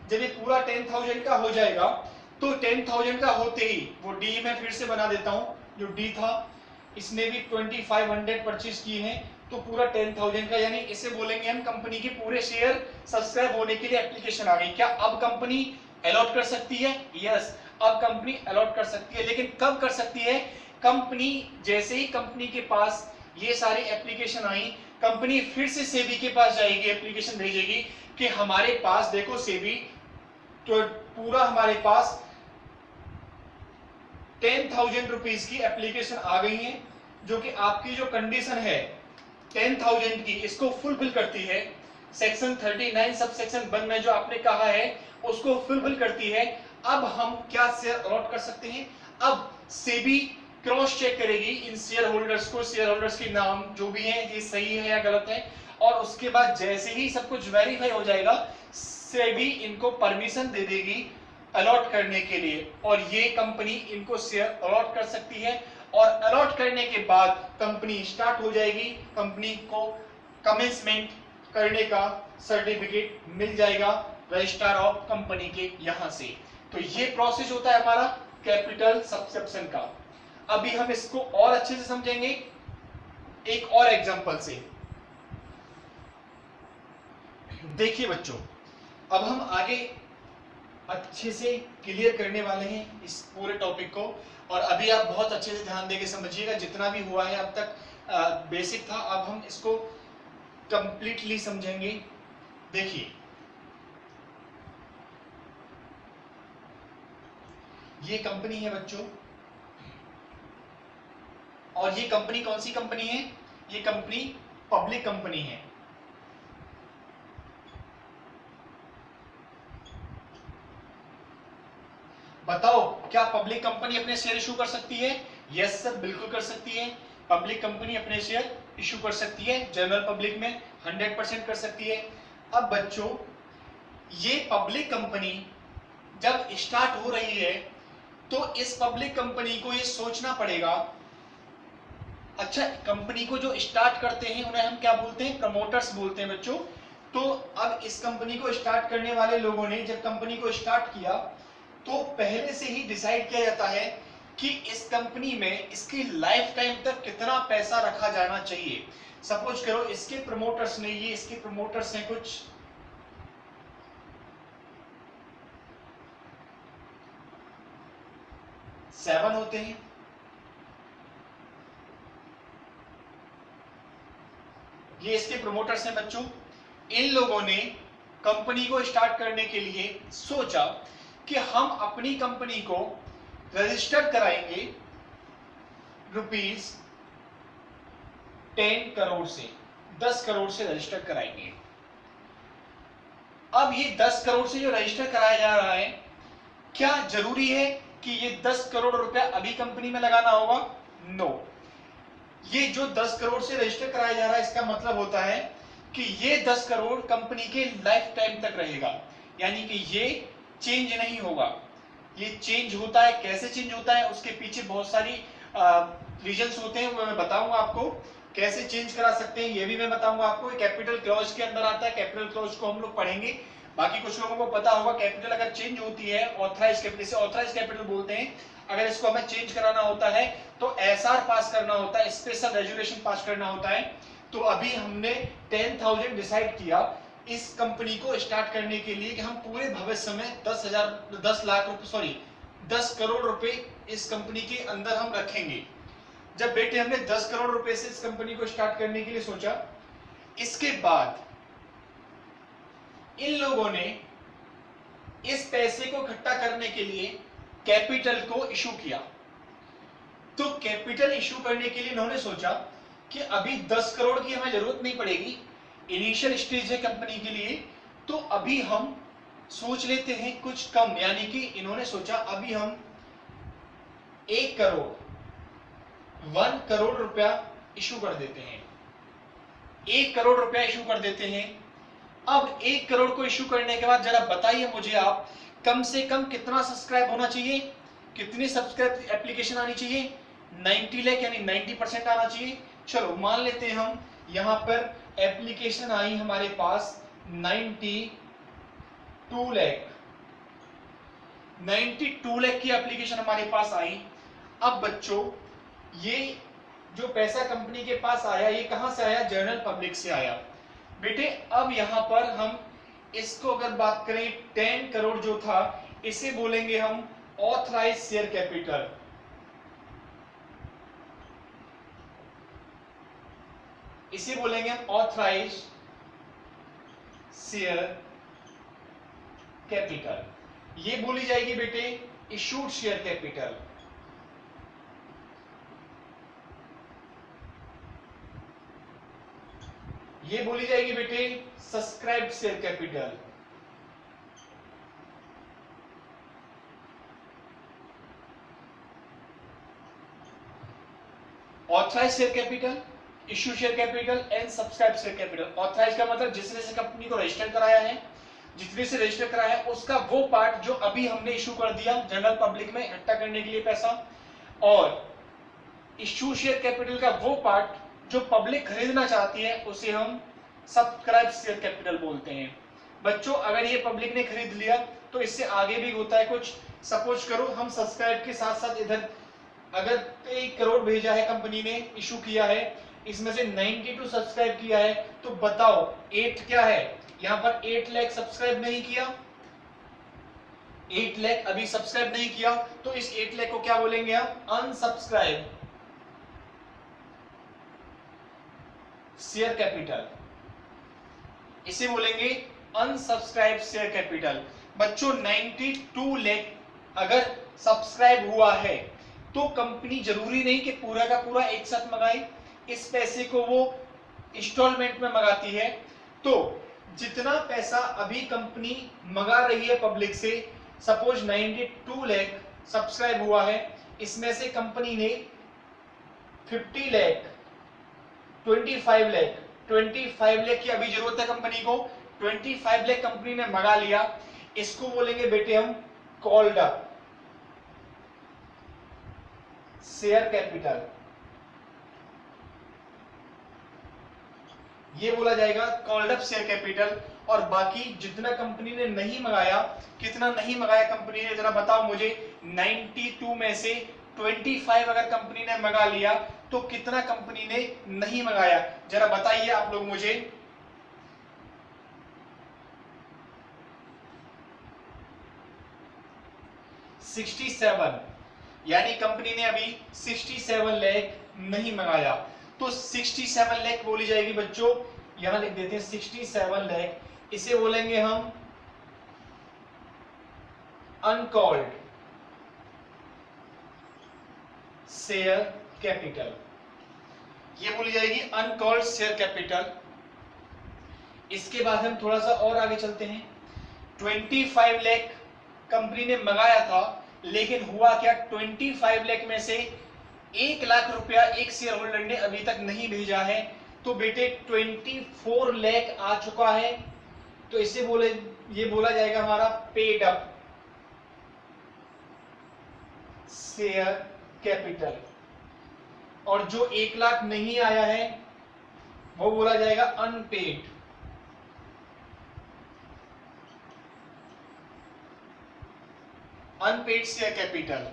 जब ये पूरा 10,000 का हो जाएगा तो 10,000 का होते ही वो डी में फिर से बना देता हूं, जो डी था इसने भी 2,500 परचेज किए हैं, तो पूरा 10,000 का, यानी इसे बोलेंगे हम कंपनी के पूरे शेयर सब्सक्राइब होने के लिए एप्लीकेशन आ गई। क्या अब कंपनी अलॉट कर सकती है? यस, अब कंपनी अलॉट कर सकती है। लेकिन कब कर सकती है? कंपनी जैसे ही कंपनी के पास ये सारी एप्लीकेशन आई, कंपनी फिर से सेबी के पास जाएगी, एप्लीकेशन भेजेगी कि हमारे पास देखो सेबी, तो पूरा हमारे पास 10,000 रुपीज की एप्लीकेशन आ गई है, जो कि आपकी जो कंडीशन है 10,000 की, इसको फुलफिल करती है। सेक्शन 39 सब सेक्शन 1 में जो आपने कहा है उसको फुलफिल करती है। अब हम क्या शेयर अलॉट कर सकते हैं? अब सेबी क्रॉस चेक करेगी इन शेयर होल्डर्स को, शेयर होल्डर्स के नाम जो भी है ये सही है या गलत है, और उसके बाद जैसे ही सब कुछ वेरीफाई हो जाएगा सेबी इनको परमिशन दे देगी अलॉट करने के लिए, और ये कंपनी इनको शेयर अलॉट कर सकती है। और अलॉट करने के बाद कंपनी स्टार्ट हो जाएगी, कंपनी को कमेंसमेंट करने का सर्टिफिकेट मिल जाएगा रजिस्ट्रार ऑफ कंपनी के यहां से। तो ये प्रोसेस होता है हमारा कैपिटल सब्सक्रिप्शन का। अभी हम इसको और अच्छे से समझेंगे एक और एग्जांपल से। देखिए बच्चों, अब हम आगे अच्छे से क्लियर करने वाले हैं इस पूरे टॉपिक को, और अभी आप बहुत अच्छे से ध्यान देके समझिएगा। जितना भी हुआ है अब तक बेसिक था, अब हम इसको कंप्लीटली समझेंगे। देखिए, ये कंपनी है बच्चों, और ये कंपनी कौन सी कंपनी है? ये कंपनी पब्लिक कंपनी है। बताओ क्या पब्लिक कंपनी अपने शेयर इशू कर सकती है? यस सर, बिल्कुल कर सकती है। पब्लिक कंपनी अपने शेयर इशू कर सकती है, जनरल पब्लिक में 100% कर सकती है। अब बच्चों, ये पब्लिक कंपनी जब स्टार्ट हो रही है तो इस पब्लिक कंपनी को ये सोचना पड़ेगा। अच्छा, कंपनी को जो स्टार्ट करते हैं उन्हें हम क्या बोलते हैं? प्रमोटर्स बोलते हैं बच्चों। तो अब इस कंपनी को स्टार्ट करने वाले लोगों ने जब कंपनी को स्टार्ट किया तो पहले से ही डिसाइड किया जाता है कि इस कंपनी में इसकी लाइफ टाइम तक कितना पैसा रखा जाना चाहिए। सपोज करो इसके प्रमोटर्स ने, ये इसके प्रमोटर्स हैं कुछ, सेवन होते हैं। ये इसके प्रमोटर्स हैं बच्चों। इन लोगों ने कंपनी को स्टार्ट करने के लिए सोचा कि हम अपनी कंपनी को रजिस्टर कराएंगे रुपीस 10 करोड़ से, 10 करोड़ से रजिस्टर कराएंगे। अब ये 10 करोड़ से जो रजिस्टर कराया जा रहा है, क्या जरूरी है कि ये 10 करोड़ रुपया अभी कंपनी में लगाना होगा? नो। ये जो 10 करोड़ से रजिस्टर कराया जा रहा है इसका मतलब होता है कि ये 10 करोड़ कंपनी के लाइफ टाइम तक रहेगा, यानी कि ये चेंज नहीं होगा। ये चेंज होता है, कैसे चेंज होता है उसके पीछे बहुत सारी रीजंस होते हैं, वो मैं बताऊंगा आपको। कैसे चेंज करा सकते हैं ये भी मैं बताऊंगा आपको। कैपिटल क्लॉज के अंदर आता है, कैपिटल क्लॉज को हम लोग पढ़ेंगे। बाकी कुछ लोगों को पता होगा कैपिटल अगर चेंज होती है ऑथराइज कैपिटल से, ऑथराइज कैपिटल बोलते हैं, अगर इसको हमें चेंज कराना होता है तो एसआर पास करना होता है, स्पेशल रेजुलेशन पास करना होता है। तो अभी हमने 10,000 डिसाइड किया इस कंपनी को स्टार्ट करने के लिए कि हम पूरे भविष्य में 10 करोड़ रुपए इस कंपनी के अंदर हम रखेंगे। जब बेटे हमने 10 करोड़ रुपए से इस कंपनी को स्टार्ट करने के लिए सोचा, इसके बाद इन लोगों ने इस पैसे को इकट्ठा करने के लिए कैपिटल को इशू किया। तो कैपिटल इशू करने के लिए इन्होंने सोचा कि अभी 10 करोड़ की हमें जरूरत नहीं पड़ेगी, इनिशियल स्टेज है कंपनी के लिए, तो अभी हम सोच लेते हैं कुछ कम, यानी कि इन्होंने सोचा अभी हम 1 करोड़ रुपया इशू कर देते हैं, 1 करोड़ रुपया इशू कर देते हैं। अब 1 करोड़ को इशू करने के बाद जरा बताइए मुझे आप, कम से कम कितना सब्सक्राइब होना चाहिए, कितनी सब्सक्राइब एप्लीकेशन आनी चाहिए? 90 लाख यानी 90% आना चाहिए। चलो मान लेते हैं हम, यहां पर एप्लीकेशन आई हमारे पास 92 लाख, 92 लाख की एप्लीकेशन हमारे पास आई। अब बच्चों ये जो पैसा कंपनी के पास आया, ये कहां से आया? जनरल पब्लिक से आया। बेटे अब यहां पर हम इसको अगर बात करें 10 करोड़ जो था, इसे बोलेंगे हम ऑथराइज शेयर कैपिटल। इसे बोलेंगे हम ऑथराइज शेयर कैपिटल। ये बोली जाएगी बेटे इशूड शेयर कैपिटल। ये बोली जाएगी बेटे subscribe share capital. Authorise share capital, issue share capital and subscribe share capital. Authorise का मतलब जिसने से कंपनी को रजिस्टर कराया है, जितने से रजिस्टर कराया है उसका वो पार्ट जो अभी हमने इशू कर दिया जनरल पब्लिक में इकट्ठा करने के लिए पैसा, और इश्यू शेयर कैपिटल का वो पार्ट जो पब्लिक खरीदना चाहती है उसे हम सब्सक्राइब शेयर कैपिटल बोलते हैं। बच्चों अगर ये पब्लिक ने खरीद लिया तो इससे आगे भी होता है कुछ। सपोज करो हम सब्सक्राइब के साथ साथ इधर अगर 1 करोड़ भेजा है कंपनी ने, इशू किया है, इसमें से 92 सब्सक्राइब किया है, तो बताओ 8 क्या है? यहां पर 8 लाख सब्सक्राइब नहीं किया, 8 लाख अभी सब्सक्राइब नहीं किया, तो इस 8 लाख को क्या बोलेंगे हम? Unsubscribe share capital. इसे बोलेंगे अनसब्सक्राइब शेयर कैपिटल। बच्चों 92 लाख अगर सब्सक्राइब हुआ है तो कंपनी जरूरी नहीं कि पूरा का पूरा एक साथ मंगाए, इस पैसे को वो इंस्टॉलमेंट में मंगाती है। तो जितना पैसा अभी कंपनी मंगा रही है पब्लिक से, सपोज 92 लाख सब्सक्राइब हुआ है, इसमें से कंपनी ने 50 लाख 25 लाख की अभी जरूरत है कंपनी को, 25 लाख कंपनी ने मंगा लिया, इसको बोलेंगे बेटे हम कॉल्ड अप शेयर कैपिटल। ये बोला जाएगा कॉल्ड अप शेयर कैपिटल। और बाकी जितना कंपनी ने नहीं मंगाया, कितना नहीं मंगाया कंपनी ने, जरा बताओ मुझे। 92 में से 25 अगर कंपनी ने मंगा लिया तो कितना कंपनी ने नहीं मंगाया, जरा बताइए आप लोग मुझे। यानी कंपनी ने अभी 67 लाख नहीं मंगाया, तो 67 लाख बोली जाएगी बच्चों, यहां लिख देते हैं 67 लाख, इसे बोलेंगे हम अनकॉल्ड शेयर कैपिटल। ये बोली जाएगी अनकॉल्ड शेयर कैपिटल। इसके बाद हम थोड़ा सा और आगे चलते हैं। 25 लाख कंपनी ने मंगाया था, लेकिन हुआ क्या, 25 लाख में से 1 लाख रुपया एक शेयर होल्डर ने अभी तक नहीं भेजा है, तो बेटे 24 लाख आ चुका है, तो इसे ये बोला जाएगा हमारा पेड अप शेयर कैपिटल। और जो 1 लाख नहीं आया है वो बोला जाएगा अनपेड शेयर कैपिटल।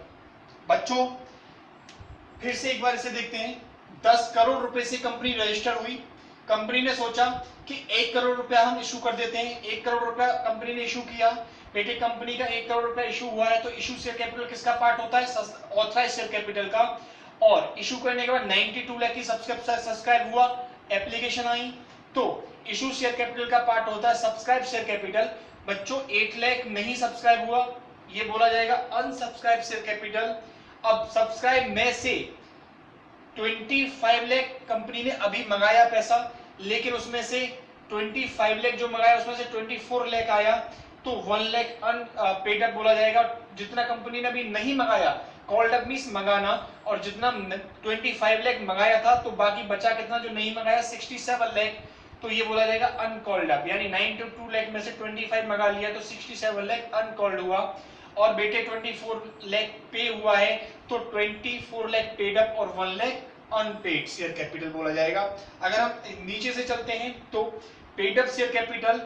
बच्चों फिर से एक बार इसे देखते हैं। 10 करोड़ रुपए से कंपनी रजिस्टर हुई, कंपनी ने सोचा कि 1 करोड़ रुपया हम इशू कर देते हैं। 1 करोड़ रुपया कंपनी ने इशू किया। बेटे कंपनी का 1 करोड़ रुपया इशू हुआ है, तो इशू शेयर कैपिटल किसका पार्ट होता है? ऑथराइज शेयर कैपिटल का। और इशू करने के बाद 92 लाख की सब्सक्राइब हुआ, एप्लीकेशन आई, तो इशू शेयर कैपिटल का पार्ट होता है सब्सक्राइब शेयर कैपिटल। बच्चों 8 लाख नहीं सब्सक्राइब हुआ, ये बोला जाएगा अनसब्सक्राइब शेयर कैपिटल। अब सब्सक्राइब में से 25 लाख कंपनी ने अभी मंगाया पैसा, लेकिन उसमें से 25 लाख जो मंगाया उसमें से 24 लाख आया, तो 1 लाख अनपेड अप बोला जाएगा। जितना कंपनी ने अभी नहीं मंगाया, कॉल्ड अप मींस मंगाना, और जितना 25 लाख मंगाया था तो बाकी बचा कितना जो नहीं मंगाया 67 लाख, तो ये बोला जाएगा अनकॉल्ड अप। यानी 92 लाख में से 25 मंगा लिया तो 67 लाख अनकॉल्ड हुआ, और बेटे 24 लाख पे हुआ है तो 24 लाख पेड अप और 1 लाख अनपेड शेयर कैपिटल बोला जाएगा। अगर हम नीचे से चलते हैं तो paid up share capital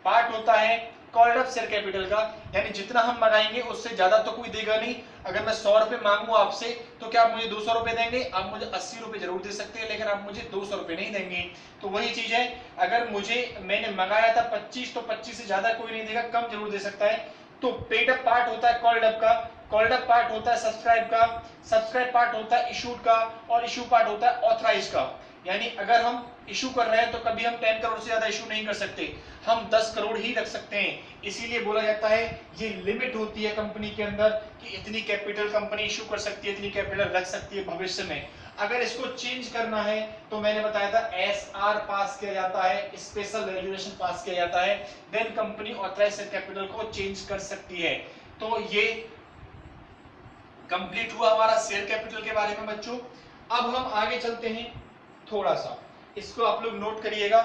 part होता है कॉल्ड अप शेयर कैपिटल का, यानी जितना हम मंगाएंगे उससे ज्यादा तो कोई देगा नहीं। अगर मैं 100 रुपए मांगू आपसे तो क्या आप मुझे 200 रुपए देंगे? आप मुझे 80 रुपए जरूर दे सकते हैं, लेकिन आप मुझे 200 रुपए नहीं देंगे। तो वही चीज है, अगर मैंने मंगाया था 25 तो 25 से ज्यादा कोई नहीं देगा, कम जरूर दे सकता है। तो पेड अप पार्ट होता है कॉल्ड अप का, कॉल्ड अप पार्ट होता है सब्सक्राइब का, सब्सक्राइब पार्ट होता है इशूड का, और इशू पार्ट होता है ऑथराइज का। यानी अगर हम इशू कर रहे हैं तो कभी हम 10 करोड़ से ज्यादा इशू नहीं कर सकते, हम 10 करोड़ ही रख सकते हैं। इसीलिए बोला जाता है ये लिमिट होती है कंपनी के अंदर कि इतनी कैपिटल कंपनी इशू कर सकती है, इतनी कैपिटल रख सकती है भविष्य में। अगर इसको चेंज करना है तो मैंने बताया था एसआर पास किया जाता है, स्पेशल रेजुलेशन पास किया जाता है, देन कंपनी ऑथराइज्ड कैपिटल को चेंज कर सकती है। तो ये कंप्लीट हुआ हमारा शेयर कैपिटल के बारे में बच्चों। अब हम आगे चलते हैं थोड़ा सा, इसको आप लोग नोट करिएगा।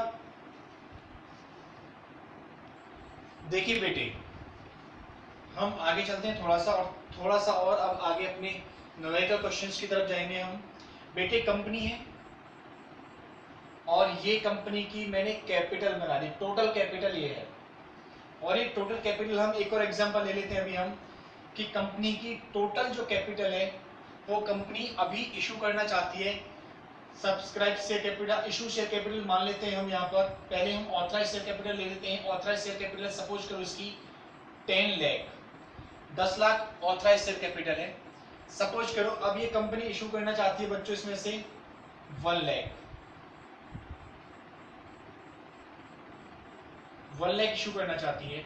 देखिए बेटे, हम आगे चलते हैं थोड़ा सा और अब आगे अपने न्यूमेरिकल क्वेश्चंस की तरफ जाएंगे हम। बेटे कंपनी है और ये कंपनी की मैंने कैपिटल बना दी, टोटल कैपिटल ये है, और ये टोटल कैपिटल हम एक और एग्जांपल ले लेते हैं अभी हम, कि कंपनी की टोटल जो कैपिटल है वो कंपनी अभी इशू करना चाहती है subscribe share capital, issue share capital मान लेते हैं हम यहाँ पर। पहले हम ऑथराइज शेयर कैपिटल ले लेते हैं। ऑथराइज शेयर कैपिटल सपोज करो इसकी 10 lakh, 10 lakh authorise share capital है। सपोज करो अब ये कंपनी इशू करना चाहती है बच्चों इसमें से 1 लाख, 1 लाख इशू करना चाहती है।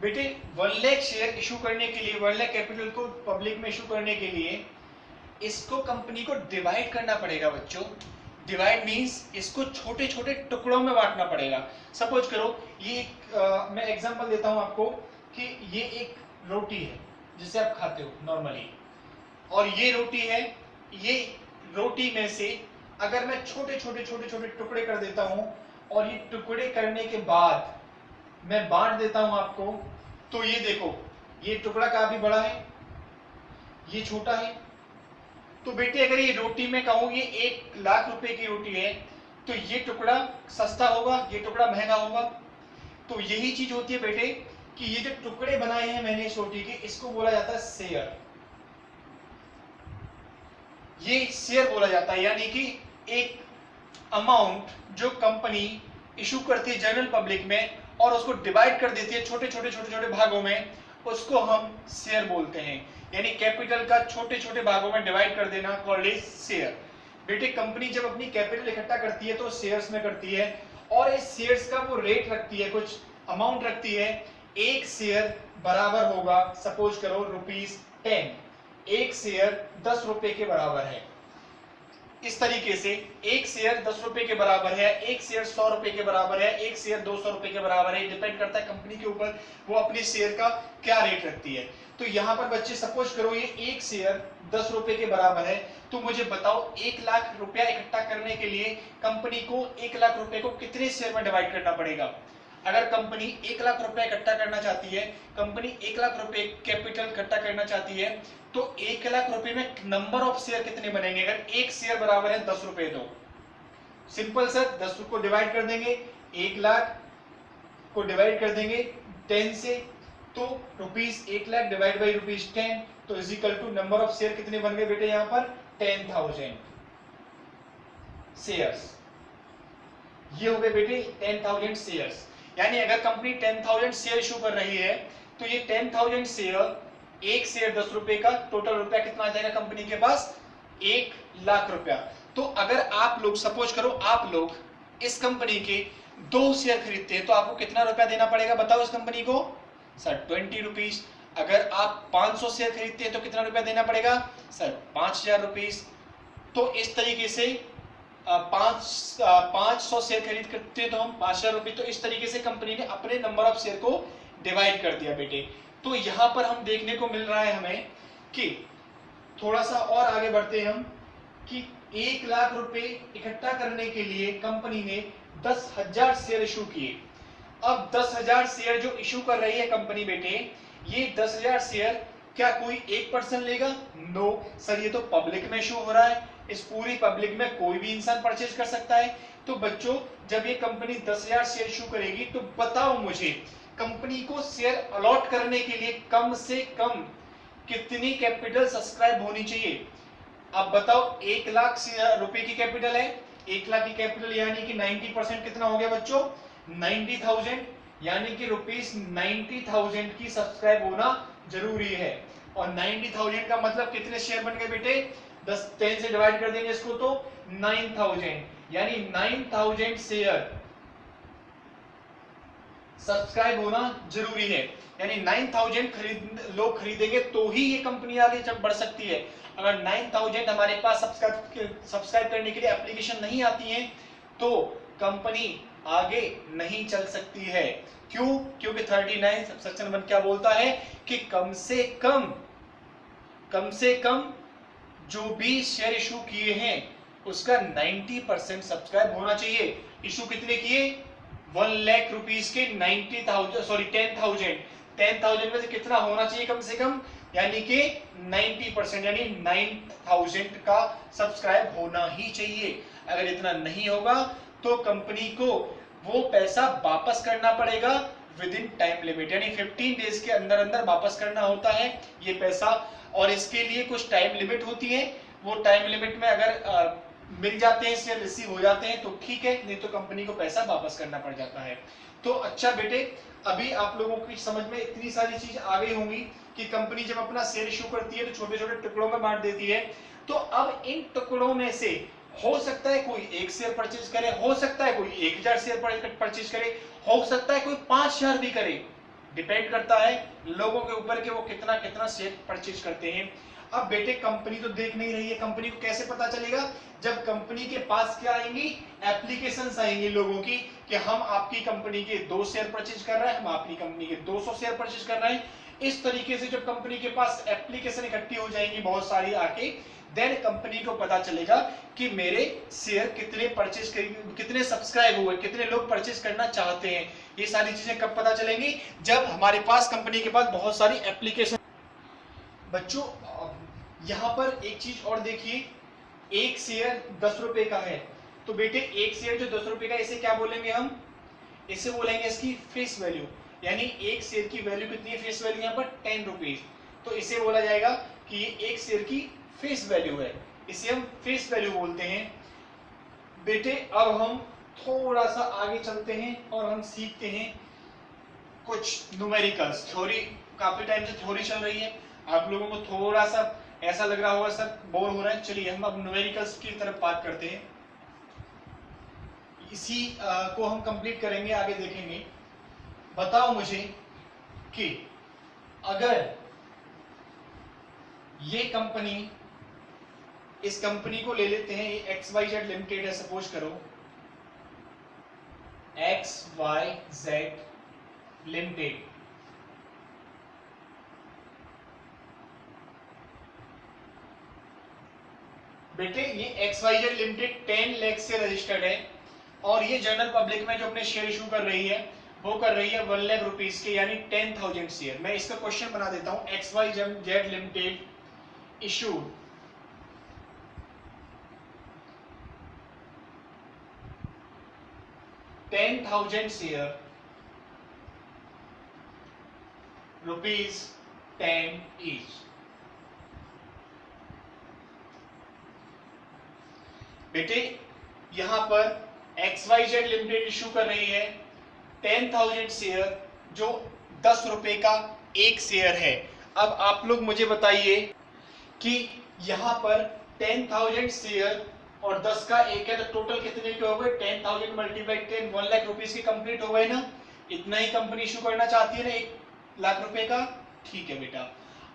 बेटे 1 लाख शेयर इशू करने के लिए, 1 लाख कैपिटल को पब्लिक में इशू करने के लिए इसको कंपनी को डिवाइड करना पड़ेगा बच्चों। डिवाइड मींस इसको छोटे छोटे टुकड़ों में बांटना पड़ेगा। सपोज करो ये मैं एग्जांपल देता हूं आपको कि ये एक रोटी है जिसे आप खाते हो नॉर्मली, और ये रोटी है। ये रोटी में से अगर मैं छोटे छोटे टुकड़े कर देता हूं और ये टुकड़े करने के बाद मैं बांट देता हूं आपको, तो ये देखो ये टुकड़ा काफी बड़ा है, ये छोटा है। तो बेटे अगर ये रोटी में कहूं ये 1 लाख रुपए की रोटी है तो ये टुकड़ा सस्ता होगा, ये टुकड़ा महंगा होगा। तो यही चीज होती है बेटे कि ये जो टुकड़े बनाए हैं मैंने इस रोटी के, इसको बोला जाता है शेयर। ये शेयर बोला जाता है, यानी कि एक अमाउंट जो कंपनी इशू करती है जनरल पब्लिक में और उसको डिवाइड कर देती है छोटे छोटे भागों में, उसको हम शेयर बोलते हैं। यानी कैपिटल का छोटे छोटे भागों में डिवाइड कर देना कॉल्ड इज शेयर। बेटे कंपनी जब अपनी कैपिटल इकट्ठा करती है तो शेयर्स में करती है, और इस शेयर्स का वो रेट रखती है, कुछ अमाउंट रखती है। एक शेयर बराबर होगा सपोज करो ₹10, एक शेयर 10 रुपए के बराबर है। इस तरीके से एक शेयर 10 रुपए के बराबर है, एक शेयर 100 रुपए के बराबर है, एक शेयर 200 रुपए के बराबर है। डिपेंड करता है कंपनी के ऊपर वो अपने शेयर का क्या रेट रखती है। तो यहाँ पर बच्चे सपोज करो ये एक शेयर 10 रुपए के बराबर है, तो मुझे बताओ 1 लाख रुपया इकट्ठा करने के लिए कंपनी को 1 लाख रुपए को कितने शेयर में डिवाइड करना पड़ेगा। अगर कंपनी 1 लाख रुपया इकट्ठा करना चाहती है, कंपनी 1 लाख रुपए कैपिटल इकट्ठा करना चाहती है, तो 1 लाख रुपए में नंबर ऑफ शेयर कितने बनेंगे। अगर एक शेयर बराबर है 10 रुपए, तो सिंपल सर 10 को डिवाइड कर देंगे, 1 लाख को डिवाइड कर देंगे 10 से, तो ₹1 लाख डिवाइड बाई ₹10, तो is equal to number of share कितने बन गए बेटे यहाँ पर 10,000 शेयर्स। ये हो गए बेटे 10,000 शेयर्स। यानी अगर कंपनी 10,000 शेयर इशू कर रही है तो ये 10,000 शेयर, एक शेयर 10 रुपए का, टोटल रुपया कितना आ जाएगा कंपनी के पास 1 लाख रुपया। तो अगर आप लोग सपोज करो आप लोग इस कंपनी के 2 शेयर खरीदते हैं तो आपको कितना रुपया देना पड़ेगा बताओ इस कंपनी को? Sir 20 rupees. अगर आप 500 शेयर खरीदते हैं तो कितना रुपया देना पड़ेगा? Sir 5000 rupees. तो इस तरीके से 500 शेयर खरीद करते हैं तो हम 5000 रुपये। तो इस तरीके से कंपनी ने अपने नंबर ऑफ शेयर को डिवाइड कर दिया बेटे। तो यहां पर हम देखने को मिल रहा है हमें कि थोड़ा सा और आगे बढ़ते हैं हम कि 1 लाख रुपए इकट्ठा करने के लिए कंपनी ने 10,000 शेयर इशू किए। अब 10,000 शेयर जो इशू कर रही है कंपनी बेटे, ये 10,000 शेयर क्या कोई एक पर्सन लेगा? नो सर, ये तो पब्लिक में इशू हो रहा है। इस पूरी पब्लिक में कोई भी इंसान परचेज कर सकता है। तो बच्चों जब ये कंपनी 10,000 शेयर इशू करेगी तो बताओ मुझे कंपनी को शेयर अलॉट करने के लिए कम से कम कितनी कैपिटल सब्सक्राइब होनी चाहिए? अब बताओ 1 लाख रुपए की कैपिटल है, 1 लाख की कैपिटल यानी कि 90% कितना हो गया बच्चों? 90,000, यानी कि ₹90,000 की सब्सक्राइब होना जरूरी है। और 90,000 का मतलब कितने शेयर बन गए बेटे? 10 से डिवाइड कर देंगे इसको तो 9,000, यानी 9,000 शेयर सब्सक्राइब होना जरूरी है। यानी 9,000 लोग खरीदेंगे तो ही ये कंपनी आगे बढ़ सकती है। अगर 9,000 हमारे पास सब्सक्राइब करने के लिए एप्लीकेशन नहीं आती है तो कंपनी आगे नहीं चल सकती है। क्यों? क्योंकि 39 सेक्शन 1 क्या बोलता है कि कम से कम जो भी शेयर इशू किए हैं उसका 90% सब्सक्राइब होना चाहिए। इशू कितने किए? 1 लाख रुपीस के 10,000 में से कितना होना चाहिए कम से कम? यानी कि 90%, यानी 9,000 का सब्सक्राइब होना ही चाहिए। अगर इतना नहीं होगा तो कंपनी को वो पैसा वापस करना पड़ेगा विद इन टाइम लिमिट, यानी 15 डेज के अंदर अंदर वापस करना होता है ये पैसा। और इसके लिए कुछ टाइम लिमिट होती है। वो टाइम लिमिट में अगर मिल जाते हैं, शेयर रिसीव हो जाते हैं तो ठीक है, नहीं तो कंपनी को पैसा वापस करना पड़ जाता है। तो अच्छा बेटे, अभी आप लोगों की समझ में इतनी सारी चीज आ गई होंगी कि कंपनी जब अपना शेयर इशू करती है तो छोटे छोटे टुकड़ों में बांट देती है। तो अब इन टुकड़ों में से हो सकता है कोई 1 शेयर परचेज करे, हो सकता है कोई 1,000 शेयर परचेज करे, हो सकता है कोई 5,000 भी करे। डिपेंड करता है लोगों के ऊपर कि वो कितना कितना शेयर परचेज करते हैं। अब बेटे कंपनी तो देख नहीं रही है, कंपनी को कैसे पता चलेगा? जब कंपनी के पास क्या आएंगी? एप्लीकेशंस आएंगी लोगों की कि हम आपकी कंपनी के 2 शेयर परचेज कर रहे हैं, हम आपकी कंपनी के 200 शेयर परचेज कर रहे हैं। इस तरीके से जब कंपनी के पास एप्लीकेशन इकट्ठी हो जाएंगी बहुत सारी आके, देन कंपनी को पता चलेगा कि मेरे शेयर कितने परचेज कितने सब्सक्राइब हुए, कितने लोग परचेज करना चाहते हैं। ये सारी चीजें कब पता चलेंगी? जब हमारे पास कंपनी के पास बहुत सारी एप्लीकेशन। बच्चों यहां पर एक चीज और देखिए, 1 शेयर 10 रुपए का है। तो बेटे 1 शेयर जो 10 रुपए का, इसे क्या बोलेंगे हम? इसे बोलेंगे इसकी फेस वैल्यू। यानी 1 शेयर की वैल्यू कितनी है? फेस वैल्यू यहाँ पर 10 रुपीज। तो इसे बोला जाएगा कि ये 1 शेयर की फेस वैल्यू है, इसे हम फेस वैल्यू बोलते हैं। बेटे अब हम थोड़ा सा आगे चलते हैं और हम सीखते हैं कुछ न्यूमेरिकल्स। थ्योरी, काफी टाइम से थ्योरी चल रही है, आप लोगों को थोड़ा सा ऐसा लग रहा होगा सर बोर हो रहा है। चलिए हम अब न्यूमेरिकल्स की तरफ बात करते हैं। इसी को हम कंप्लीट करेंगे, आगे देखेंगे। बताओ मुझे कि अगर ये कंपनी, इस कंपनी को ले लेते हैं, ये XYZ लिमिटेड है, सपोज करो XYZ लिमिटेड। बेटे ये XYZ लिमिटेड 10 लाख से रजिस्टर्ड है और ये जनरल पब्लिक में जो अपने शेयर इशू कर रही है वो कर रही है 1 लाख रुपीस के, यानी 10,000 शेयर। मैं इसका क्वेश्चन बना देता हूं। XYZ limited issued 10,000 share ₹10 each। बेटे यहां पर XYZ लिमिटेड इशू कर रही है 10,000 शेयर, जो 10 रुपए का 1 शेयर है। अब आप लोग मुझे बताइए कि यहां पर 10,000 शेयर और 10 का 1 है, तो टोटल कितने के हो गए? 10,000 मल्टीप्लाई 10, 1 लाख रुपीस के कंप्लीट हो गए ना। इतना ही कंपनी इशू करना चाहती है ना 1 लाख रुपए का। ठीक है बेटा,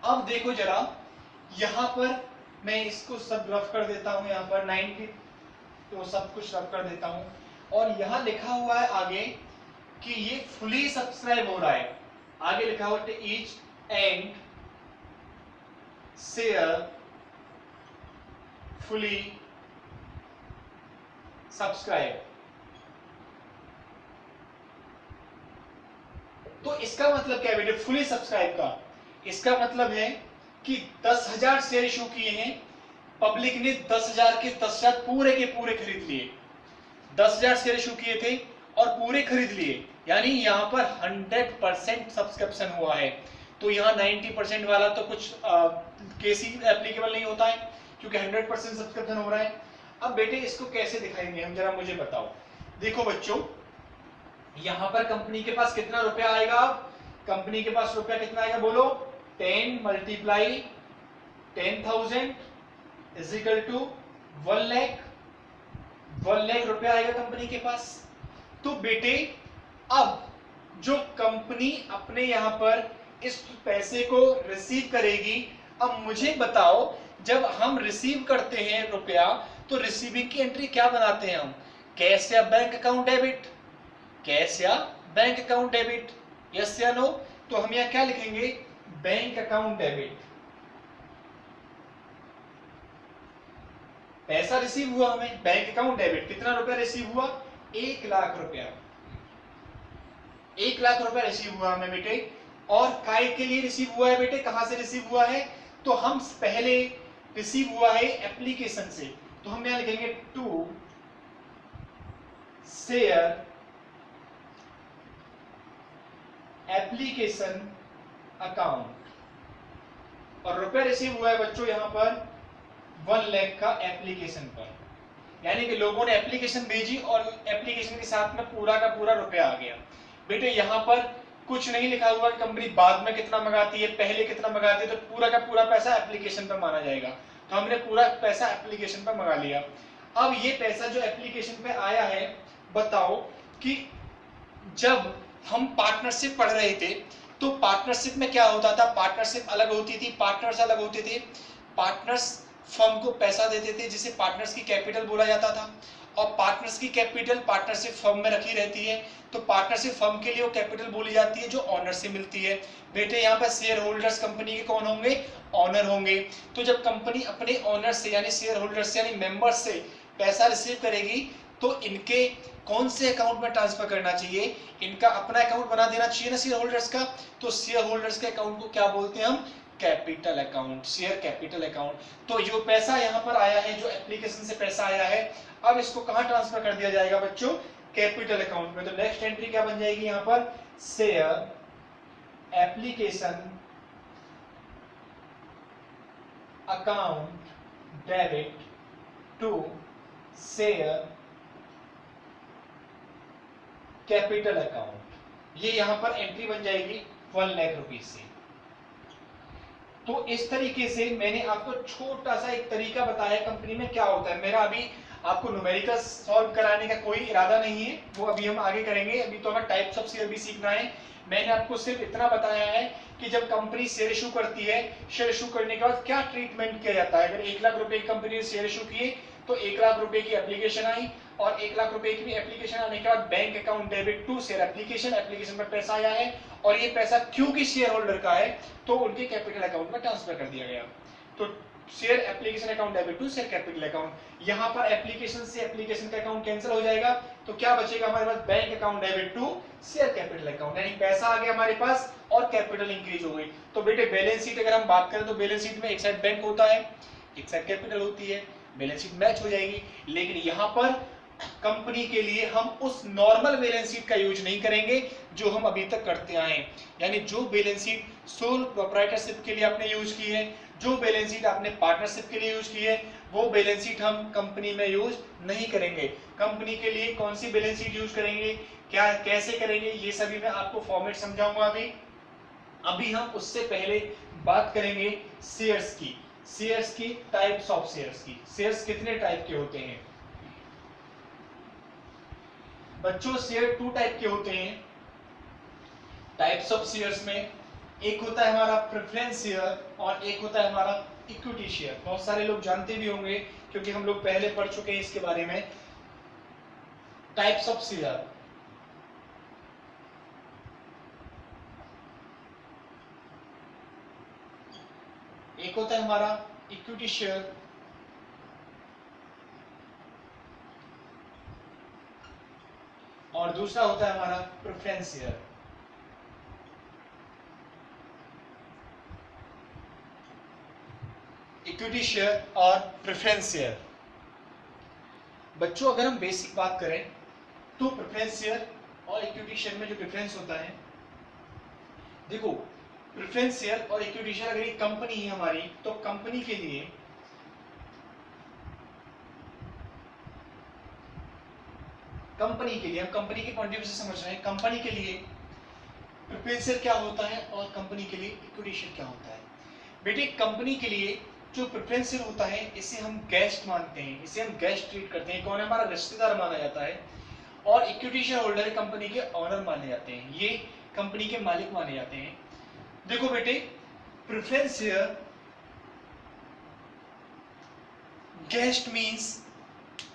अब देखो जरा, यहां पर मैं इसको सब रफ कर देता हूं, यहां पर 90 तो सब कुछ रफ कर देता हूं, और यहां लिखा हुआ है आगे कि ये फुली सब्सक्राइब हो रहा है। आगे लिखा हुआ है each and share fully subscribe. तो इसका मतलब क्या है बेटे फुली सब्सक्राइब का? इसका मतलब है कि 10,000 शेयर इशू किए हैं, पब्लिक ने 10,000 के 10,000 पूरे के पूरे खरीद लिए। 10,000 शेयर इशू किए थे और पूरे खरीद लिए, यानी यहां पर 100% सब्सक्रिप्शन हुआ है। तो यहाँ 90% वाला तो कुछ केस ही एप्लीकेबल नहीं होता है, क्योंकि 100% सब्सक्रिप्शन हो रहा है। अब बेटे इसको कैसे दिखाएंगे हम, जरा मुझे बताओ। देखो बच्चों, यहां पर कंपनी के पास कितना रुपया आएगा? कंपनी के पास रुपया कितना आएगा बोलो? 10 multiply 10,000 is equal to 1 lakh. 1 lakh रुपया आएगा कंपनी के पास। तो बेटे अब जो कंपनी अपने यहां पर इस पैसे को रिसीव करेगी, अब मुझे बताओ, जब हम रिसीव करते हैं रुपया तो रिसीविंग की एंट्री क्या बनाते हैं हम? कैश या बैंक अकाउंट डेबिट? कैश या बैंक अकाउंट डेबिट? यस या नो? तो हम यहां क्या लिखेंगे? Bank account debit. पैसा रिसीव हुआ हमें, बैंक अकाउंट डेबिट। कितना रुपया रिसीव हुआ? 1 लाख रुपया। 1 लाख रुपया रिसीव हुआ हमें बेटे। और काय के लिए रिसीव हुआ है बेटे? कहां से रिसीव हुआ है? तो हम पहले रिसीव हुआ है एप्लीकेशन से, तो हम यहां लिखेंगे टू शेयर एप्लीकेशन अकाउंट। और रुपया रिसीव हुआ है बच्चों यहां पर 1 लाख का एप्लीकेशन पर, यानी कि लोगों ने एप्लीकेशन भेजी और एप्लीकेशन के साथ में पूरा का पूरा रुपया आ गया। बेटे यहां पर कुछ नहीं लिखा हुआ कि कंपनी बाद में कितना मंगाती है, पहले कितना मंगाती है, तो पूरा का पूरा पैसा एप्लीकेशन पर माना जाएगा। तो हमने पूरा पैसा एप्लीकेशन पर मंगा लिया। अब ये पैसा जो एप्लीकेशन पे आया है, बताओ कि जब हम पार्टनरशिप पढ़ रहे थे तो पार्टनरशिप में क्या होता था? पार्टनरशिप अलग होती थी, पार्टनर्स अलग होते थे। पार्टनर्स फर्म को पैसा देते थे जिसे पार्टनर्स की कैपिटल बोला जाता था, और पार्टनर्स की कैपिटल पार्टनरशिप फर्म में रखी रहती है। तो पार्टनरशिप फर्म के लिए वो कैपिटल बोली जाती है जो ऑनर से मिलती है। बेटे यहाँ पर शेयर होल्डर्स कंपनी के कौन होंगे? ऑनर होंगे। तो जब कंपनी अपने ऑनर से यानी शेयर होल्डर्स यानी मेंबर्स से पैसा रिसीव करेगी तो इनके कौन से अकाउंट में ट्रांसफर करना चाहिए? इनका अपना अकाउंट बना देना चाहिए ना शेयर होल्डर्स का। तो शेयर होल्डर्स के अकाउंट को क्या बोलते हैं हम? Capital account, share capital account. तो जो पैसा यहाँ पर आया है, जो एप्लीकेशन से पैसा आया है, अब इसको कहां ट्रांसफर कर दिया जाएगा बच्चों? कैपिटल अकाउंट में। तो नेक्स्ट एंट्री क्या बन जाएगी यहाँ पर? Share application account debit to share capital account. ये यहां पर एंट्री बन जाएगी 1 लाख रुपीज से। तो इस तरीके से मैंने आपको छोटा सा एक तरीका बताया कंपनी में क्या होता है। मेरा अभी आपको न्यूमेरिकल सॉल्व कराने का कोई इरादा नहीं है, वो अभी हम आगे करेंगे। अभी तो हमें टाइप्स ऑफ शेयर भी सीखना है। मैंने आपको सिर्फ इतना बताया है कि जब कंपनी शेयर इशू करती है, शेयर इशू करने के बाद क्या ट्रीटमेंट किया जाता है। अगर 1 लाख रुपए की कंपनी ने शेयर इशू किए तो 1 लाख रुपए की एप्लीकेशन आई, और 1 लाख रुपए की भी एप्लीकेशन आने के बाद bank account debit to share application, application पर पैसा आया है और ये पैसा क्योंकि शेयर होल्डर का है तो उनके कैपिटल अकाउंट में ट्रांसफर कर दिया गया। तो share application account debit to share capital account. यहां पर एप्लीकेशन से एप्लीकेशन का अकाउंट कैंसिल हो जाएगा, तो क्या बचेगा हमारे पास? Bank account debit to share capital account, यानी पैसा आ गया हमारे पास और कैपिटल इंक्रीज हो गई। तो बेटे बैलेंस शीट अगर हम बात करें तो बैलेंस शीट में एक साइड बैंक होता है, एक साइड कैपिटल होती है, बैलेंस शीट मैच हो जाएगी। लेकिन यहां पर कंपनी के लिए हम उस नॉर्मल बैलेंस शीट का यूज नहीं करेंगे जो हम अभी तक करते आए हैं। यानी जो बैलेंस शीट सोल प्रोप्राइटरशिप के लिए आपने यूज की है, जो बैलेंस शीट आपने पार्टनरशिप के लिए यूज की है, वो बैलेंस शीट हम कंपनी में यूज नहीं करेंगे। कंपनी के लिए कौन सी बैलेंस शीट यूज करेंगे, क्या कैसे करेंगे, ये सभी मैं आपको फॉर्मेट समझाऊंगा। अभी हम उससे पहले बात करेंगे शेयर्स की। शेयर्स की टाइप्स ऑफ शेयर्स की, शेयर्स कितने टाइप के होते हैं बच्चों? शेयर टू टाइप के होते हैं टाइप्स ऑफ शेयर्स में। एक होता है हमारा प्रेफरेंस शेयर और एक होता है हमारा इक्विटी शेयर। बहुत सारे लोग जानते भी होंगे क्योंकि हम लोग पहले पढ़ चुके हैं इसके बारे में। टाइप्स ऑफ शेयर, एक होता है हमारा इक्विटी शेयर और दूसरा होता है हमारा प्रेफरेंस शेयर। इक्विटी शेयर और प्रेफरेंस शेयर। बच्चों अगर हम बेसिक बात करें तो प्रेफरेंस शेयर और इक्विटी शेयर में जो डिफरेंस होता है, देखो प्रेफरेंस शेयर और इक्विटी शेयर अगर एक कंपनी है हमारी तो कंपनी के लिए हम कंपनी के पॉइंट ऑफ व्यू से समझ रहे हैं, कंपनी के लिए प्रेफरेंस शेयर क्या होता है और कंपनी के लिए इक्विटी शेयर क्या होता है। बेटे कंपनी के लिए जो प्रेफरेंस शेयर होता है इसे हम गेस्ट मानते हैं, इसे हम गेस्ट ट्रीट करते हैं, कौन है हमारा रिश्तेदार माना जाता है। और इक्विटी शेयर होल्डर कंपनी के ऑनर माने जाते हैं, ये कंपनी के मालिक माने जाते हैं। देखो बेटे प्रेफरेंस शेयर गेस्ट मींस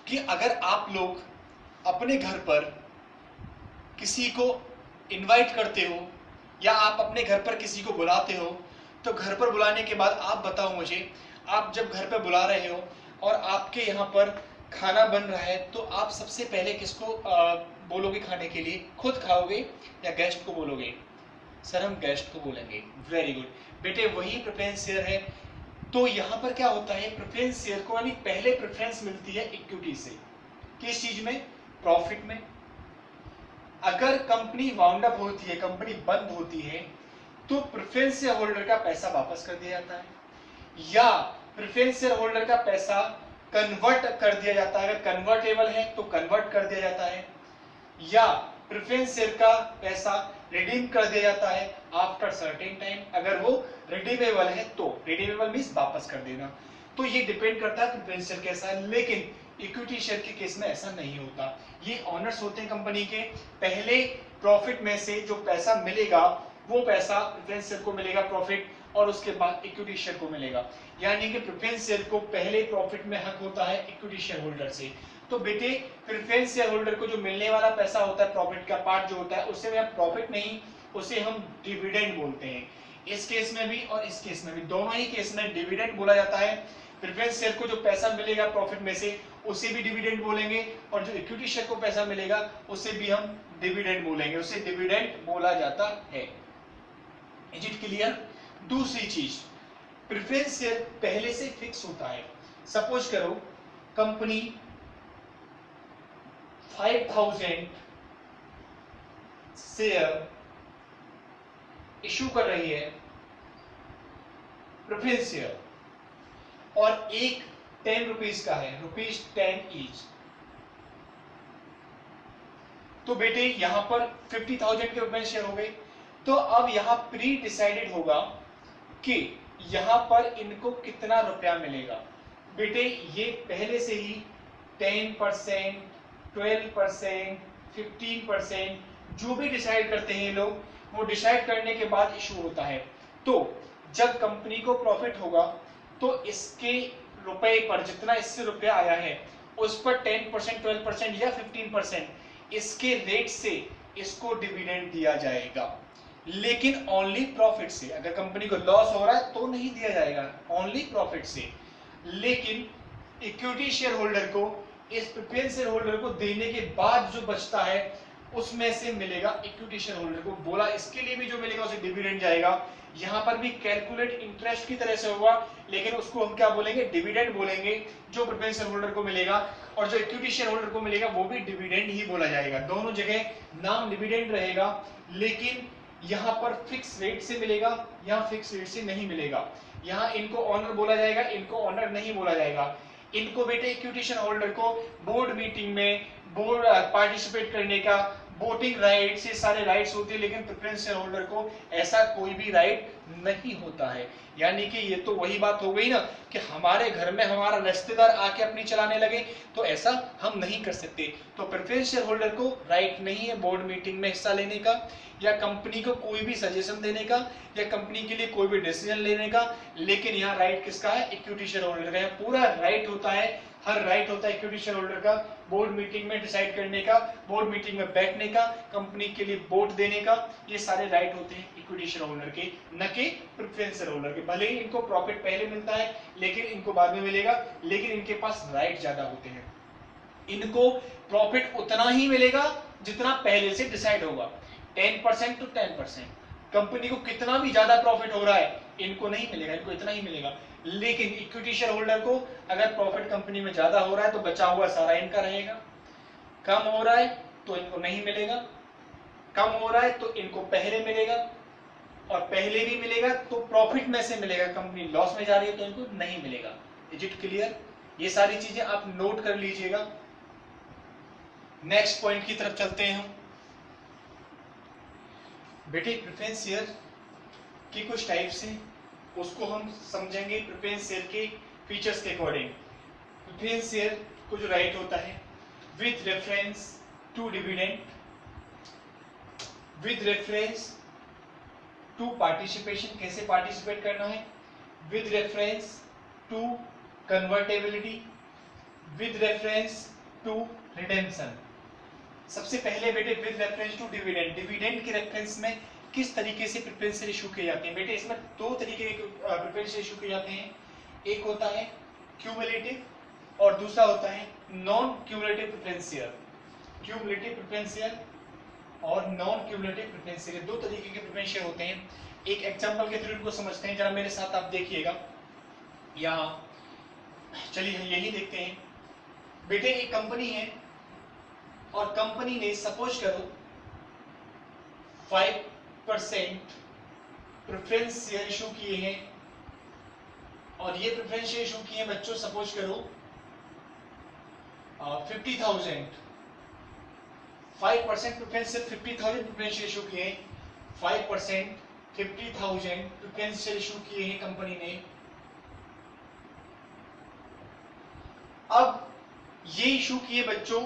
कि अगर आप लोग अपने घर पर किसी को इनवाइट करते हो या आप अपने घर पर किसी को बुलाते हो तो घर पर बुलाने के बाद आप बताओ मुझे, आप जब घर पर बुला रहे हो और आपके यहाँ पर खाना बन रहा है तो आप सबसे पहले किसको बोलोगे खाने के लिए? खुद खाओगे या गेस्ट को बोलोगे? सर हम गेस्ट को बोलेंगे। वेरी गुड बेटे, वही प्रेफरेंस शेयर है। तो यहाँ पर क्या होता है, प्रेफरेंस शेयर को यानी पहले प्रेफरेंस मिलती है इक्विटी से। किस चीज में? प्रॉफिट में। अगर कंपनी वाउंड अप होती है, कंपनी बंद होती है तो प्रेफरेंस शेयर होल्डर का पैसा वापस कर दिया जाता है या प्रेफरेंस शेयर होल्डर का पैसा कन्वर्ट कर दिया जाता है। अगर कन्वर्टेबल है तो कन्वर्ट कर दिया जाता है या प्रेफरेंस शेयर का पैसा रिडीम कर दिया जाता है आफ्टर सर्टेन टाइम। अगर वो रिडीमेबल है तो, रिडीमेबल मींस वापस कर देना। तो ये डिपेंड करता है प्रेफरेंस शेयर कैसा है। लेकिन इक्विटी शेयर के केस में ऐसा नहीं होता। ये ऑनर्स होते हैं कंपनी के, पहले प्रॉफिट में से जो पैसा मिलेगा वो पैसा प्रेफरेंस शेयर को मिलेगा प्रॉफिट, और उसके बाद इक्विटी शेयर को मिलेगा। यानी कि प्रेफरेंस शेयर को पहले प्रॉफिट में हक होता है इक्विटी शेयर होल्डर से। तो बेटे प्रेफरेंस शेयर होल्डर को जो मिलने वाला पैसा होता है, प्रॉफिट का पार्ट जो होता है, उसे हम प्रॉफिट नहीं, उसे हम डिविडेंड बोलते हैं। इस केस में भी और इस केस में भी, दोनों ही केस में डिविडेंड बोला जाता है। प्रेफरेंस शेयर को जो पैसा मिलेगा प्रॉफिट में से उसे भी डिविडेंड बोलेंगे, और जो इक्विटी शेयर को पैसा मिलेगा उसे भी हम डिविडेंड बोलेंगे, उसे डिविडेंड बोला जाता है। Is it clear? दूसरी चीज, प्रेफरेंस शेयर पहले से फिक्स होता है। सपोज करो कंपनी 5000 शेयर इशू कर रही है प्रेफरेंस शेयर, और एक 10 रुपीज का है, ₹10 ईच। तो बेटे यहां पर 50,000 के प्रेफरेंस शेयर हो गए। तो अब यहां प्री डिसाइडेड होगा कि यहां पर इनको कितना रुपया मिलेगा। बेटे ये पहले से ही 10%, 12%, 15% जो भी डिसाइड करते हैं लोग, वो डिसाइड करने के बाद इशू होता है। तो जब कंपनी को प्रॉफिट होगा तो इसके रुपए पर, जितना इससे रुपया आया है उस पर 10%, 12% या 15% इसके रेट से इसको डिविडेंड दिया जाएगा, लेकिन ओनली प्रॉफिट से। अगर कंपनी को लॉस हो रहा है तो नहीं दिया जाएगा, ओनली प्रॉफिट से। लेकिन इक्विटी शेयर होल्डर को, इस प्रेफरेंस शेयर होल्डर को देने के बाद जो बचता है उसमें से मिलेगा इक्विटी शेयर होल्डर को। बोला इसके लिए भी जो मिलेगा उसे डिविडेंड जाएगा। यहाँ पर भी कैलकुलेट इंटरेस्ट की तरह से होगा, लेकिन उसको हम क्या बोलेंगे? डिविडेंड बोलेंगे, जो प्रेफरेंस शेयर होल्डर को मिलेगा। और जो इक्विटी शेयर होल्डर को मिलेगा वो भी डिविडेंड ही बोला जाएगा। दोनों जगह नाम डिविडेंड रहेगा, लेकिन यहाँ पर फिक्स रेट से मिलेगा, यहाँ फिक्स रेट से नहीं मिलेगा। यहाँ इनको ऑनर बोला जाएगा, इनको ऑनर नहीं बोला जाएगा। इनको बेटे इक्विटी शेयर होल्डर को बोर्ड मीटिंग में बोर्ड पार्टिसिपेट करने का, वोटिंग राइट्स, ये सारे राइट्स होते हैं, लेकिन प्रेफरेंस शेयर होल्डर को ऐसा कोई भी राइट नहीं होता है। यानी कि ये तो वही बात हो गई ना कि हमारे घर में हमारा रिश्तेदार आके अपनी चलाने लगे, तो ऐसा हम नहीं कर सकते। तो प्रेफरेंस शेयर होल्डर को राइट नहीं है बोर्ड मीटिंग में हिस्सा लेने का, या कंपनी को कोई भी सजेशन देने का, या कंपनी के लिए कोई भी डिसीजन लेने का। लेकिन यहाँ राइट किसका है? इक्विटी शेयर होल्डर का। पूरा राइट होता है, हर राइट होता है इक्विटी शेयर होल्डर का, बोर्ड मीटिंग में डिसाइड करने का, बोर्ड मीटिंग में बैठने का, कंपनी के लिए वोट देने का। ये सारे राइट होते हैं इक्विटी शेयर होल्डर के, न कि प्रेफरेंस शेयर होल्डर के। भले ही इनको प्रॉफिट पहले मिलता है, लेकिन इनको बाद में मिलेगा, लेकिन इनके पास राइट ज्यादा होते हैं। इनको प्रॉफिट उतना ही मिलेगा जितना पहले से डिसाइड होगा, 10% to 10%। कंपनी को कितना भी ज्यादा प्रॉफिट हो रहा है इनको नहीं मिलेगा, इनको इतना ही मिलेगा। लेकिन इक्विटी शेयर होल्डर को अगर प्रॉफिट कंपनी में ज्यादा हो रहा है तो बचा हुआ सारा इनका रहेगा, कम हो रहा है तो इनको नहीं मिलेगा, कम हो रहा है तो इनको पहले मिलेगा, और पहले भी मिलेगा तो प्रॉफिट में से मिलेगा, कंपनी लॉस में जा रही है तो इनको नहीं मिलेगा। Is it clear? ये सारी चीजें आप नोट कर लीजिएगा। नेक्स्ट पॉइंट की तरफ चलते हैं हम। बेटे प्रेफरेंस शेयर की कुछ टाइप्स हैं, उसको हम समझेंगे प्रेफरेंस शेयर के फीचर्स के अकॉर्डिंग। प्रेफरेंस शेयर को जो राइट होता है with reference to dividend, with reference to participation, कैसे पार्टिसिपेट करना है, with reference to convertibility, with reference to redemption. सबसे पहले बेटे with reference to dividend, dividend के रेफरेंस में किस तरीके से प्रेफरेंस शेयर इशू किए जाते हैं। बेटे इसमें दो तरीके के प्रेफरेंस शेयर इशू किए जाते हैं, एक होता है क्यूमुलेटिव और दूसरा होता है non cumulative preference share. Cumulative preference share और नॉन क्यूमुलेटिव प्रेफरेंस शेयर, दो तरीके के प्रेफरेंस शेयर होते हैं। एक एग्जांपल के थ्रू इनको समझते हैं, जरा मेरे साथ आप देखिएगा। यहाँ चलिए यही देखते हैं। बेटे एक कंपनी है और कंपनी ने सपोज करो 5% प्रेफरेंस शेयर इशू किए हैं, और ये प्रेफरेंस शेयर इशू किए हैं बच्चों सपोज करो 50,000। 5% preference share 50,000 preference share issue किए हैं, 5% 50,000 प्रेफरेंस शेयर इशू किए हैं कंपनी ने। अब ये इशू किए बच्चों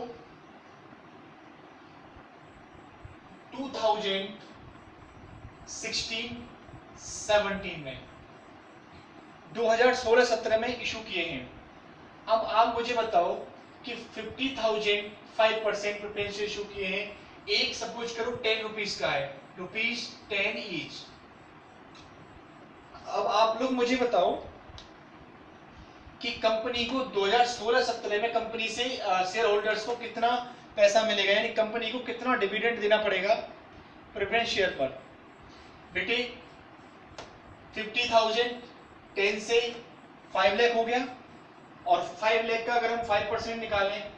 2016-17 में, 2016-17 में इशू किए हैं। अब आप मुझे बताओ कि 50,000 5% प्रेफरेंस इशू किए हैं, एक सपोज करो 10 रुपीज का है, ₹10 ईच। अब आप लोग मुझे बताओ कि कंपनी को 2016-17 में कंपनी से शेयर होल्डर्स को कितना पैसा मिलेगा, यानी कंपनी को कितना डिविडेंड देना पड़ेगा प्रेफरेंस शेयर पर। बेटे 50,000 10 से 5 लाख हो गया, और 5 लाख का अगर हम 5% निकालें,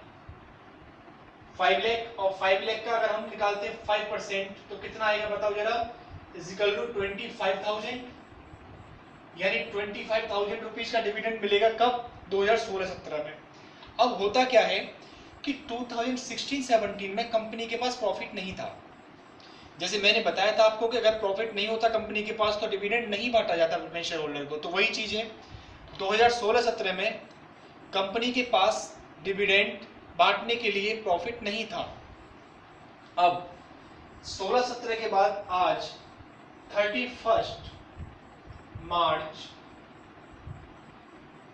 5 लाख और 5 लाख का अगर हम निकालते हैं 5% तो कितना आएगा बताओ जरा, इक्वल टू 25,000, यानी 25,000 रुपीज का डिविडेंड मिलेगा कब? 2016-17 में। अब होता क्या है कि 2016-17 में कंपनी के पास प्रॉफिट नहीं था। जैसे मैंने बताया था आपको कि अगर प्रॉफिट नहीं होता कंपनी के पास तो डिविडेंड नहीं बांटा जाता प्रेफरेंस शेयर होल्डर को, तो वही चीज है 2016-17 में कंपनी के पास डिविडेंड बांटने के लिए प्रॉफिट नहीं था। अब 16-17 के बाद आज 31 मार्च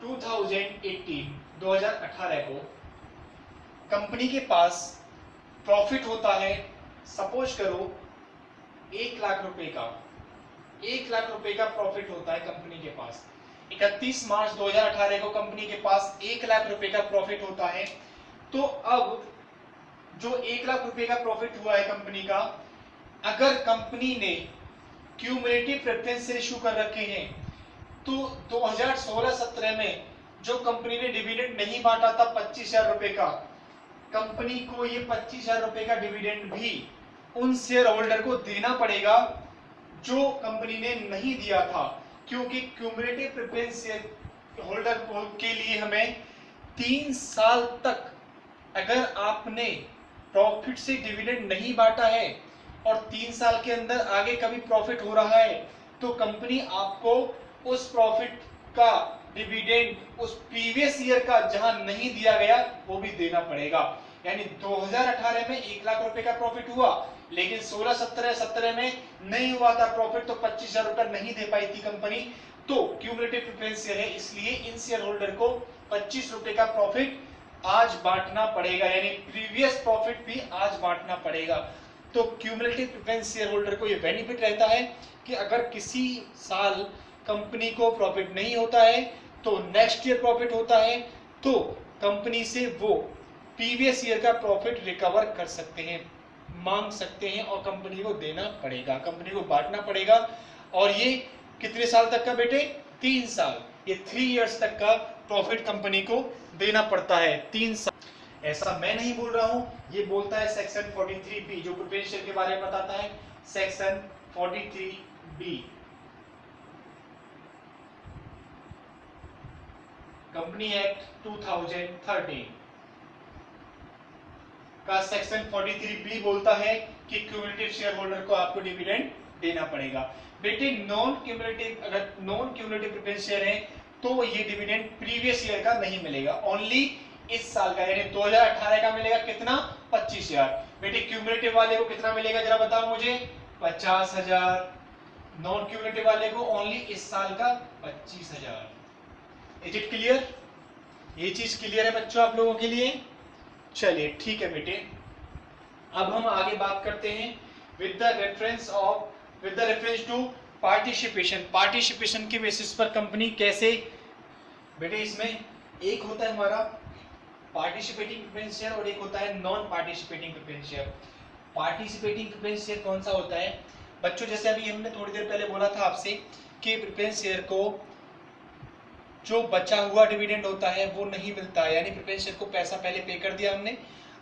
2018 को कंपनी के पास प्रॉफिट होता है, सपोज करो 1 लाख रुपए का, 1 लाख रुपए का प्रॉफिट होता है कंपनी के पास। 31 मार्च 2018 को कंपनी के पास 1 लाख रुपए का प्रॉफिट होता है। तो अब जो 1 लाख रुपए का प्रॉफिट हुआ है कंपनी का, अगर कंपनी ने क्यूमुलेटिव प्रेफरेंस शेयर इशू कर रखे हैं तो 2016-17 में जो कंपनी ने डिविडेंड नहीं बांटा था 25,000 रुपए का, कंपनी को ये 25,000 रुपए का डिविडेंड भी उन शेयर होल्डर को देना पड़ेगा जो कंपनी ने नहीं दिया था, क्योंकि क्यूमुलेटिव प्रेफरेंस शेयर होल्डर के लिए हमें 3 साल तक अगर आपने प्रॉफिट से डिविडेंड नहीं बांटा है और 3 साल के अंदर आगे कभी प्रॉफिट हो रहा है, तो कंपनी आपको उस प्रॉफिट का डिविडेंड उस प्रीवियस ईयर का जहां नहीं दिया गया वो भी देना पड़ेगा। यानी 2018 में 1 लाख रुपए का प्रॉफिट हुआ, लेकिन 16-17 में नहीं हुआ था प्रॉफिट, तो 25,000 रुपए नहीं दे पाई थी कंपनी, तो क्यूमुलेटिव प्रेफरेंस शेयर है, इसलिए इन शेयर होल्डर को 25 रुपए का प्रॉफिट आज बांटना पड़ेगा, यानी प्रीवियस प्रॉफिट भी आज बांटना पड़ेगा। तो क्यूमुलेटिव प्रेफरेंस शेयर होल्डर को ये बेनिफिट रहता है कि अगर किसी साल कंपनी को प्रॉफिट नहीं होता है तो नेक्स्ट ईयर प्रॉफिट होता है, तो कंपनी से वो प्रीवियस ईयर का प्रॉफिट रिकवर कर सकते हैं, मांग सकते हैं और कंपनी को देना पड़ेगा, कंपनी को बांटना पड़ेगा। और ये कितने साल तक का बेटे? 3 साल, ये 3 इयर्स तक का प्रॉफिट कंपनी को देना पड़ता है, 3 साल। ऐसा मैं नहीं बोल रहा हूं, ये बोलता है सेक्शन 43B जो प्रेफरेंस शेयर के बारे में बताता है, सेक्शन 43B कंपनी एक्ट 2013 का सेक्शन 43B बोलता है कि क्यूमुलेटिव शेयर होल्डर को आपको डिविडेंड देना पड़ेगा। बेटे नॉन क्यूमुलेटिव, अगर नॉन क्यूमुलेटिव प्रेफरेंस शेयर है तो ये डिविडेंड प्रीवियस ईयर का नहीं मिलेगा, ओनली इस साल का, यानी 2018 का मिलेगा। कितना? 25,000। बेटे क्यूमुलेटिव वाले को कितना मिलेगा जरा बताओ मुझे? 50,000। नॉन क्यूमुलेटिव वाले को ओनली इस साल का 25,000। Is it clear? ये चीज क्लियर है बच्चों आप लोगों के लिए? चलिए ठीक है बेटे, अब हम आगे बात करते हैं with the reference to participation. Participation के बेसिस पर कंपनी कैसे, बेटे इसमें एक होता है हमारा पार्टिसिपेटिंग प्रेफरेंस शेयर और एक होता है non participating preference share. Participating preference share कौन सा होता है बच्चों? जैसे अभी हमने थोड़ी देर पहले बोला था आपसे कि प्रेफरेंस शेयर को जो बचा हुआ डिविडेंड होता है वो नहीं मिलता है, यानी प्रेफरेंस शेयर को पैसा पहले पे कर दिया हमने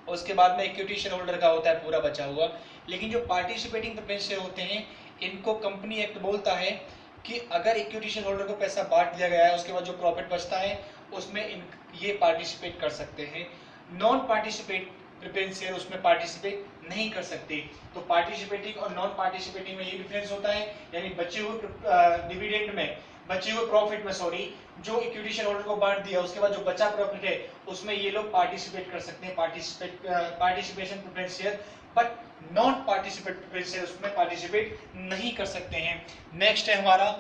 और उसके बाद में इक्विटी शेयर होल्डर का होता है पूरा बचा हुआ। लेकिन जो पार्टिसिपेटिंग प्रेफरेंस शेयर होते हैं इनको कंपनी एक्ट बोलता है कि अगर इक्विटी शेयर होल्डर को पैसा बांट दिया गया है उसके बाद जो प्रॉफिट बचता है उसमें ये पार्टिसिपेट कर सकते हैं। नॉन पार्टिसिपेट प्रेफरेंस शेयर उसमें पार्टिसिपेट नहीं कर सकते। तो पार्टिसिपेटिंग और नॉन पार्टिसिपेटिंग में ये डिफरेंस होता है, यानी बचे हुए डिविडेंड में, बचे हुए प्रॉफिट में सॉरी, जो इक्विटी शेयर होल्डर को बांट दिया उसके बाद जो बचा प्रॉफिट है उसमें ये लोग पार्टिसिपेट कर सकते हैं, participation preference share. But non participate preference share उसमें पार्टिसिपेट नहीं कर सकते हैं। नेक्स्ट है हमारा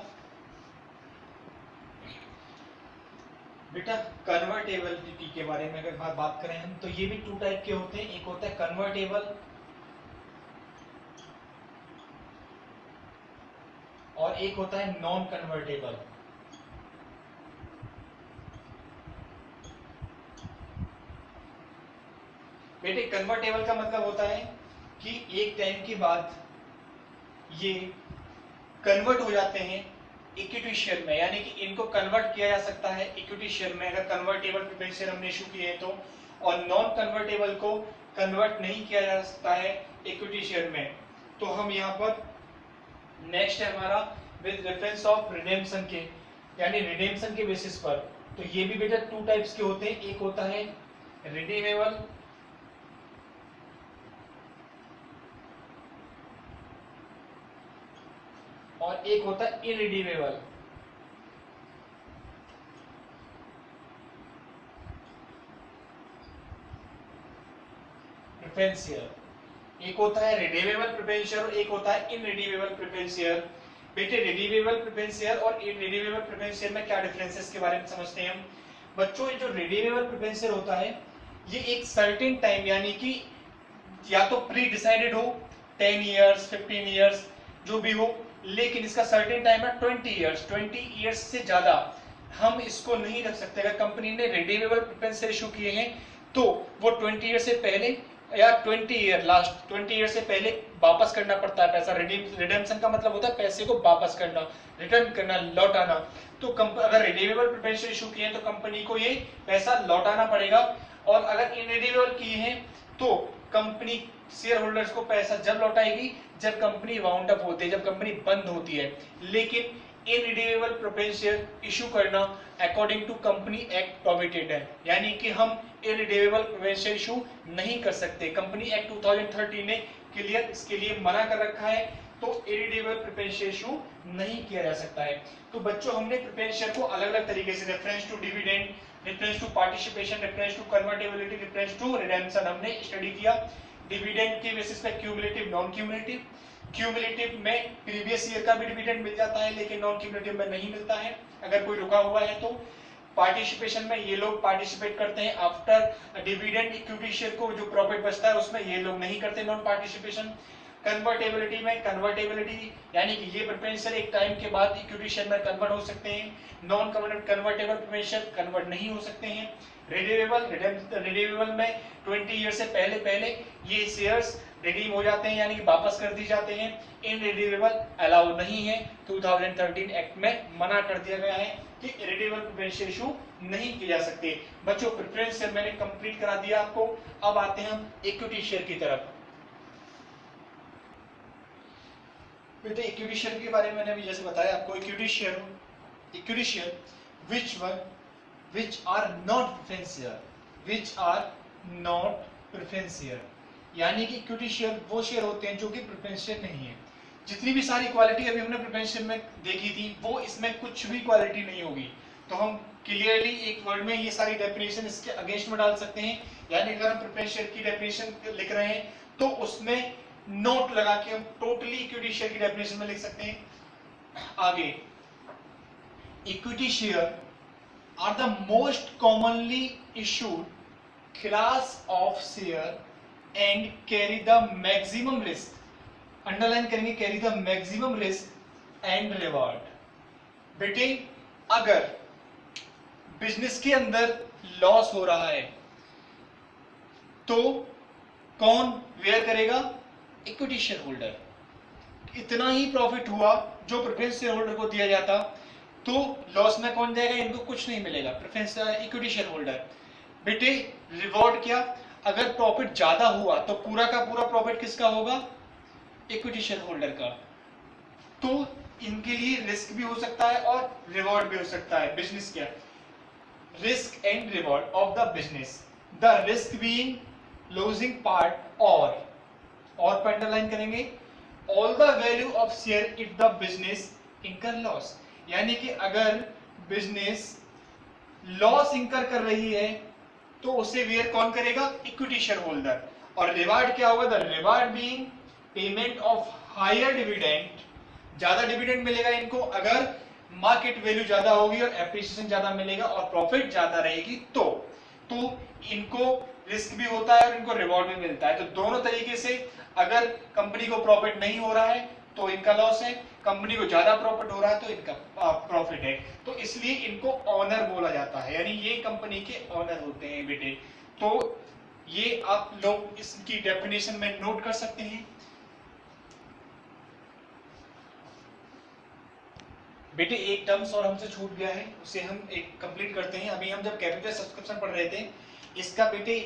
बेटा कन्वर्टेबिलिटी के बारे में अगर बात करें हम, तो ये भी 2 टाइप के होते हैं, एक होता है कन्वर्टेबल और एक होता है नॉन कन्वर्टेबल। बेटे कन्वर्टेबल का मतलब होता है कि एक टाइम के बाद ये कन्वर्ट हो जाते हैं इक्विटी शेयर में, यानी कि इनको कन्वर्ट किया जा सकता है इक्विटी शेयर में अगर कन्वर्टेबल प्रेफरेंस शेयर हमने इशू किए हैं तो, और नॉन कन्वर्टेबल को कन्वर्ट नहीं किया जा सकता है इक्विटी शेयर में। तो हम यहाँ पर नेक्स्ट है हमारा विद रेफरेंस ऑफ रिडेम्पशन के, यानी रिडेम्पशन के बेसिस पर। तो ये भी बेटा 2 टाइप्स के होते हैं, एक होता है रिडीमेबल और एक होता है इरिडीमेबल। प्रेफरेंस शेयर एक होता है रिडीमेबल प्रेफरेंस शेयर और एक होता है इनरिडीमेबल प्रेफरेंस शेयर। बेटे रिडीमेबल प्रेफरेंस शेयर और इनरिडीमेबल प्रेफरेंस शेयर में क्या डिफरेंस है इसके बारे में समझते हैं हम। बच्चों ये जो रिडीमेबल प्रेफरेंस शेयर होता है ये एक सर्टेन टाइम, यानी कि या तो प्री डिसाइडेड हो 10 इयर्स 15 इयर्स जो भी हो, लेकिन इसका सर्टेन टाइम है 20 इयर्स से ज्यादा हम इसको नहीं रख सकते। अगर कंपनी ने रिडीमेबल प्रेफरेंस शेयर इशू किए हैं तो वो 20 ईयर से पहले या 20 ईयर से पहले वापस करना पड़ता है पैसा। रिडेम्पशन का मतलब होता है पैसे को वापस करना, रिटर्न करना, लौटाना। तो अगर रिडीमेबल प्रेफरेंस शेयर इशू किए हैं तो कंपनी को ये पैसा लौटाना पड़ेगा, और अगर इनरिडीमेबल किए हैं तो कंपनी शेयर होल्डर्स को पैसा जब लौटाएगी जब कंपनी वाउंड अप होती है, जब कंपनी बंद होती है। लेकिन इनरिडीमेबल प्रेफरेंस शेयर इशू करना according to company act prohibited है, यानी कि हम इरिडेवेबल प्रेफरेंशियल इशू नहीं कर सकते। कंपनी एक्ट 2013 ने क्लियर इसके लिए मना कर रखा है, तो इरिडेवेबल प्रेफरेंशियल इशू नहीं किया जा सकता है। तो बच्चों हमने प्रेफरेंशियल को अलग अलग तरीके से reference to dividend, reference to participation, reference to convertibility, reference to redemption हमने स्टडी किया। डिविडेंड के बेसिस पे क्यूमुलेटिव, नॉन क्यूमुलेटिव। क्यूमुलेटिव में प्रीवियस ईयर का भी डिविडेंड मिल जाता है, लेकिन नॉन क्यूमुलेटिव में नहीं मिलता है अगर कोई रुका हुआ है तो। पार्टिसिपेशन में ये लोग पार्टिसिपेट करते हैं आफ्टर डिविडेंड, इक्विटी शेयर को जो प्रॉफिट बचता है उसमें ये लोग नहीं करते नॉन पार्टिसिपेशन। कन्वर्टेबिलिटी में, कन्वर्टेबिलिटी यानी कि ये प्रेफरेंशियल एक टाइम के बाद इक्विटी शेयर में कन्वर्ट हो सकते हैं। नॉन कन्वर्टेबल प्रेफरेंशियल कन्वर्ट नहीं हो सकते हैं। रिडीमेबल में 20 ईयर से पहले ये शेयर्स रिडीम हो जाते हैं यानी कि वापस कर दी जाते हैं। इनरिडीमेबल अलाउ नहीं है, 2013 एक्ट में मना कर दिया गया है कि इरिडेबल प्रेफरेंशियल इशू नहीं किए जा सकते। बच्चों प्रेफरेंस शेयर मैंने कंप्लीट करा दिया आपको, अब आते हैं हम इक्विटी शेयर की तरफ। बेटे इक्विटी शेयर के बारे में मैंने अभी जैसे बताया आपको, equity share which are not preference share, यानी कि इक्विटी शेयर वो शेयर होते हैं जो कि प्रेफरेंस शेयर नहीं है। जितनी भी सारी क्वालिटी अभी हमने प्रेफरेंस शेयर में देखी थी वो इसमें कुछ भी क्वालिटी नहीं होगी। तो हम क्लियरली एक वर्ड में ये सारी डेफिनेशन इसके अगेंस्ट में डाल सकते हैं, यानी अगर हम प्रेफरेंस शेयर की डेफिनेशन लिख रहे हैं तो उसमें नोट लगा के हम टोटली इक्विटी शेयर की डेफिनेशन में लिख सकते हैं। आगे, equity share are the most commonly issued class of share and carry the maximum risk, underline करेंगे carry the maximum risk and reward। बेटे अगर बिजनेस के अंदर लॉस हो रहा है तो कौन वेयर करेगा? Equity share holder. इतना ही प्रॉफिट हुआ जो प्रेफरेंस शेयर होल्डर को दिया जाता तो लॉस में कौन जाएगा? इनको कुछ नहीं मिलेगा, प्रेफरेंस इक्विटी शेयर होल्डर। बेटे रिवॉर्ड क्या? अगर प्रॉफिट ज्यादा हुआ तो पूरा का पूरा प्रॉफिट किसका होगा? इक्विटी शेयर होल्डर का। तो इनके लिए रिस्क भी हो सकता है और रिवॉर्ड भी हो सकता है। बिजनेस क्या? Risk and reward of the business, the risk being losing part और पर अंडरलाइन करेंगे all the value of share if the business इनकर लॉस, यानी कि अगर बिजनेस लॉस इंकर कर रही है तो उसे वेयर कौन करेगा? Equity share holder. और रिवार्ड क्या होगा? The reward being payment of higher dividend, ज्यादा डिविडेंड मिलेगा इनको अगर मार्केट वैल्यू ज्यादा होगी और एप्रिसिएशन ज्यादा मिलेगा और प्रॉफिट ज्यादा रहेगी तो इनको रिस्क भी होता है और इनको रिवॉर्ड भी मिलता है। तो दोनों तरीके से, अगर कंपनी को प्रॉफिट नहीं हो रहा है तो इनका लॉस है, कंपनी को ज्यादा प्रॉफिट हो रहा है तो इनका प्रॉफिट है। तो इसलिए इनको ऑनर बोला जाता है, यानी ये कंपनी के ऑनर होते हैं बेटे। तो ये आप लोग इसकी डेफिनेशन में नोट कर सकते हैं। बेटे एक टर्म्स और हमसे छूट गया है, उसे हम एक कंप्लीट करते हैं। अभी हम जब कैपिटल सब्सक्रिप्शन पढ़ रहे थे, इसका बेटे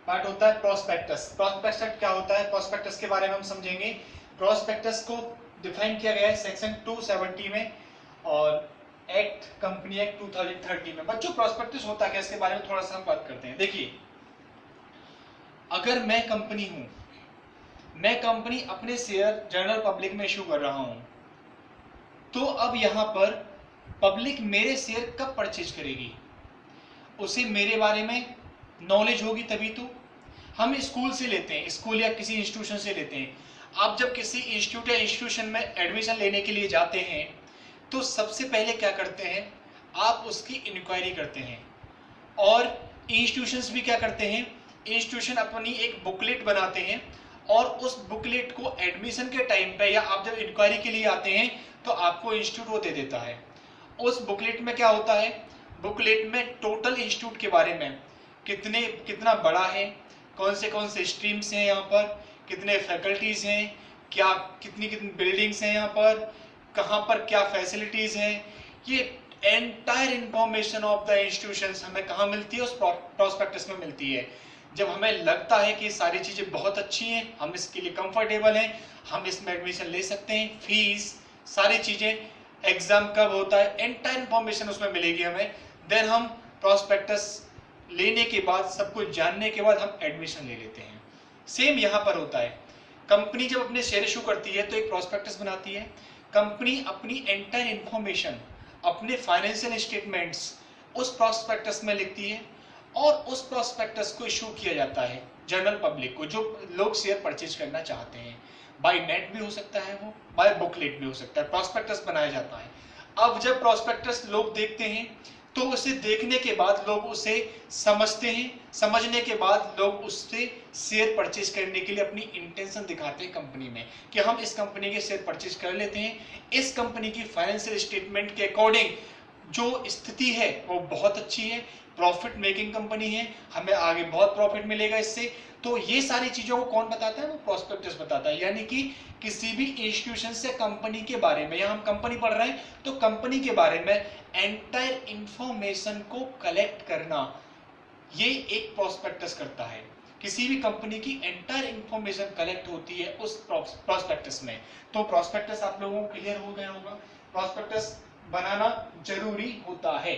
पार्ट होता है प्रोस्पेक्टस। प्रोस्पेक्टस क्या होता है? प्रोस्पेक्टस के बारे में हम समझेंगे। प्रोस्पेक्टस को डिफाइन किया गया है सेक्शन 270 में और एक्ट कंपनी एक्ट 2013 में। बच्चों प्रोस्पेक्टस होता क्या, इसके बारे में थोड़ा सा हम बात करते हैं। देखिए, अगर मैं कंपनी हूं, मैं कंपनी अपने शेयर जनरल पब्लिक में इशू कर रहा हूं, तो अब यहां पर पब्लिक मेरे शेयर कब परचेज करेगी? उसे मेरे बारे में नॉलेज होगी तभी तो। हम स्कूल से लेते हैं, स्कूल या किसी इंस्टीट्यूशन से लेते हैं। आप जब किसी इंस्टीट्यूट या इंस्टीट्यूशन में एडमिशन लेने के लिए जाते हैं तो सबसे पहले क्या करते हैं? आप उसकी इंक्वायरी करते हैं। और इंस्टीट्यूशंस भी क्या करते हैं? इंस्टीट्यूशन अपनी एक बुकलेट बनाते हैं और उस बुकलेट को एडमिशन के टाइम पे या आप जब इंक्वायरी के लिए आते हैं तो आपको इंस्टीट्यूट वो दे देता है। उस बुकलेट में क्या होता है? बुकलेट में टोटल इंस्टीट्यूट के बारे में कितना बड़ा है, कौन से स्ट्रीम्स हैं यहाँ पर, कितने फैकल्टीज हैं, क्या कितनी बिल्डिंग्स हैं यहाँ पर, कहाँ पर क्या फैसिलिटीज हैं, ये entire information of the institutions हमें कहाँ मिलती है? उस प्रोस्पेक्टस में मिलती है। जब हमें लगता है कि सारी चीजें बहुत अच्छी हैं, हम इसके लिए कंफर्टेबल हैं, हम इसमें एडमिशन ले सकते हैं, फीस सारी चीजें, एग्जाम कब होता है, एंटायर इंफॉर्मेशन उसमें मिलेगी हमें, देन हम प्रोस्पेक्टस लेने के बाद, सब कुछ जानने के बाद हम एडमिशन ले लेते हैं। सेम यहाँ पर होता है। कंपनी जब अपने शेयर इशू करती है तो एक प्रोस्पेक्टस बनाती है। कंपनी अपनी एंटायर इंफॉर्मेशन, अपने फाइनेंशियल स्टेटमेंट्स उस प्रोस्पेक्टस में लिखती है और उस प्रोस्पेक्टस को इशू किया जाता है जनरल पब्लिक को, जो लोग शेयर परचेज करना चाहते हैं। बाय नेट भी हो सकता है, वो बाय बुकलेट भी हो सकता है, प्रोस्पेक्टस बनाया जाता है। अब जब प्रोस्पेक्टस लोग देखते हैं तो उसे देखने के बाद लोग उसे समझते हैं, समझने के बाद लोग उससे शेयर परचेज करने के लिए अपनी इंटेंशन दिखाते हैं कंपनी में कि हम इस कंपनी के शेयर परचेज कर लेते हैं। इस कंपनी की फाइनेंशियल स्टेटमेंट के अकॉर्डिंग जो स्थिति है वो बहुत अच्छी है, प्रॉफिट मेकिंग कंपनी है, हमें आगे बहुत प्रॉफिट मिलेगा इससे। तो ये सारी चीजों को कौन बताता है? वो प्रोस्पेक्टस बताता है। यानी कि किसी भी इंस्टीट्यूशन से कंपनी के बारे में, या हम कंपनी पढ़ रहे हैं तो कंपनी के बारे में एंटायर इंफॉर्मेशन को कलेक्ट करना, ये एक प्रोस्पेक्टस करता है। किसी भी कंपनी की एंटायर इंफॉर्मेशन कलेक्ट होती है उस प्रोस्पेक्टस में। तो प्रोस्पेक्टस आप लोगों को क्लियर हो गया होगा। प्रोस्पेक्टस बनाना जरूरी होता है।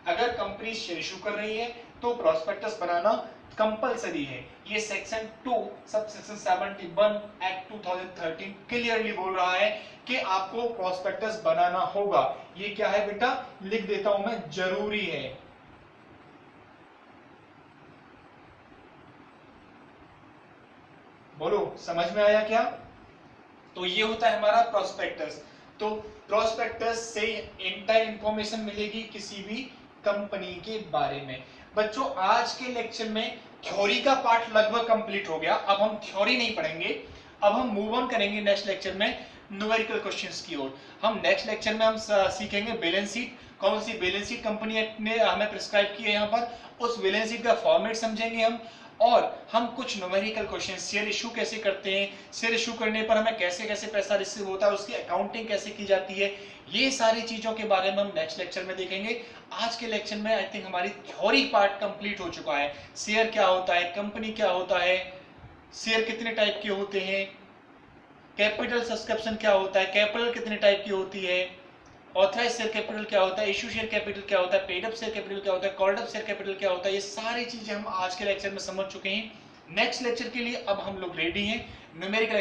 अगर कंपनी शेयर इशू कर रही है तो प्रोस्पेक्टस बनाना कंपलसरी है। ये section 2 sub section 71 act 2013 clearly बोल रहा है कि आपको प्रोस्पेक्टस बनाना होगा। ये क्या है बेटा, लिख देता हूं मैं, जरूरी है। बोलो, समझ में आया क्या? तो ये होता है हमारा प्रोस्पेक्टस। तो प्रोस्पेक्टस से एंटायर इंफॉर्मेशन मिलेगी किसी भी कंपनी के बारे में। बच्चों, आज के लेक्चर में थ्योरी का पार्ट लगभग कंप्लीट हो गया। अब हम थ्योरी नहीं पढ़ेंगे, अब हम मूव ऑन करेंगे नेक्स्ट लेक्चर में न्यूमेरिकल क्वेश्चंस की ओर। हम नेक्स्ट लेक्चर में हम सीखेंगे बैलेंस शीट, कौन सी बैलेंस शीट कंपनी ने हमें प्रिस्क्राइब की है यहाँ पर, उस बैलेंस शीट का फॉर्मेट समझेंगे हम। और हम कुछ न्यूमेरिकल क्वेश्चन, शेयर इशू कैसे करते हैं, शेयर इशू करने पर हमें कैसे कैसे पैसा रिसीव होता है, उसकी अकाउंटिंग कैसे की जाती है, ये सारी चीजों के बारे में हम नेक्स्ट लेक्चर में देखेंगे। आज के लेक्चर में आई थिंक हमारी थ्योरी पार्ट कंप्लीट हो चुका है। शेयर क्या होता है, कंपनी क्या होता है, शेयर कितने टाइप के होते हैं, कैपिटल सब्सक्रिप्शन क्या होता है, कैपिटल कितने टाइप की होती है, ऑथराइज शेयर कैपिटल क्या होता है, इशू शेयर कैपिटल क्या होता है, पेड अप शेयर कैपिटल क्या होता है, कॉल्ड अप शेयर कैपिटल क्या होता है, ये सारी चीजें हम आज के लेक्चर में समझ चुके हैं। नेक्स्ट लेक्चर के लिए अब हम लोग रेडी हैं न्यूमेरिकल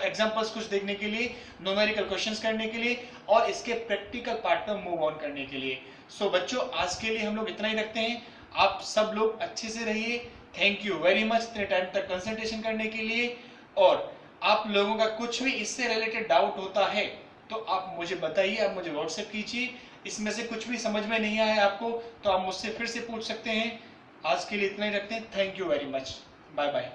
एग्जांपल्स कुछ देखने के लिए, न्यूमेरिकल क्वेश्चंस करने के लिए और इसके प्रैक्टिकल पार्ट में मूव ऑन करने के लिए। सो बच्चों, आज के लिए हम लोग इतना ही रखते हैं। आप सब लोग अच्छे से रहिए। थैंक यू वेरी मच इतने टाइम तक कंसंट्रेशन करने के लिए। और आप लोगों का कुछ भी इससे रिलेटेड डाउट होता है तो आप मुझे बताइए, आप मुझे व्हाट्सएप कीजिए। इसमें से कुछ भी समझ में नहीं आया आपको तो आप मुझसे फिर से पूछ सकते हैं। आज के लिए इतना ही रखते हैं। Thank you very much, bye bye.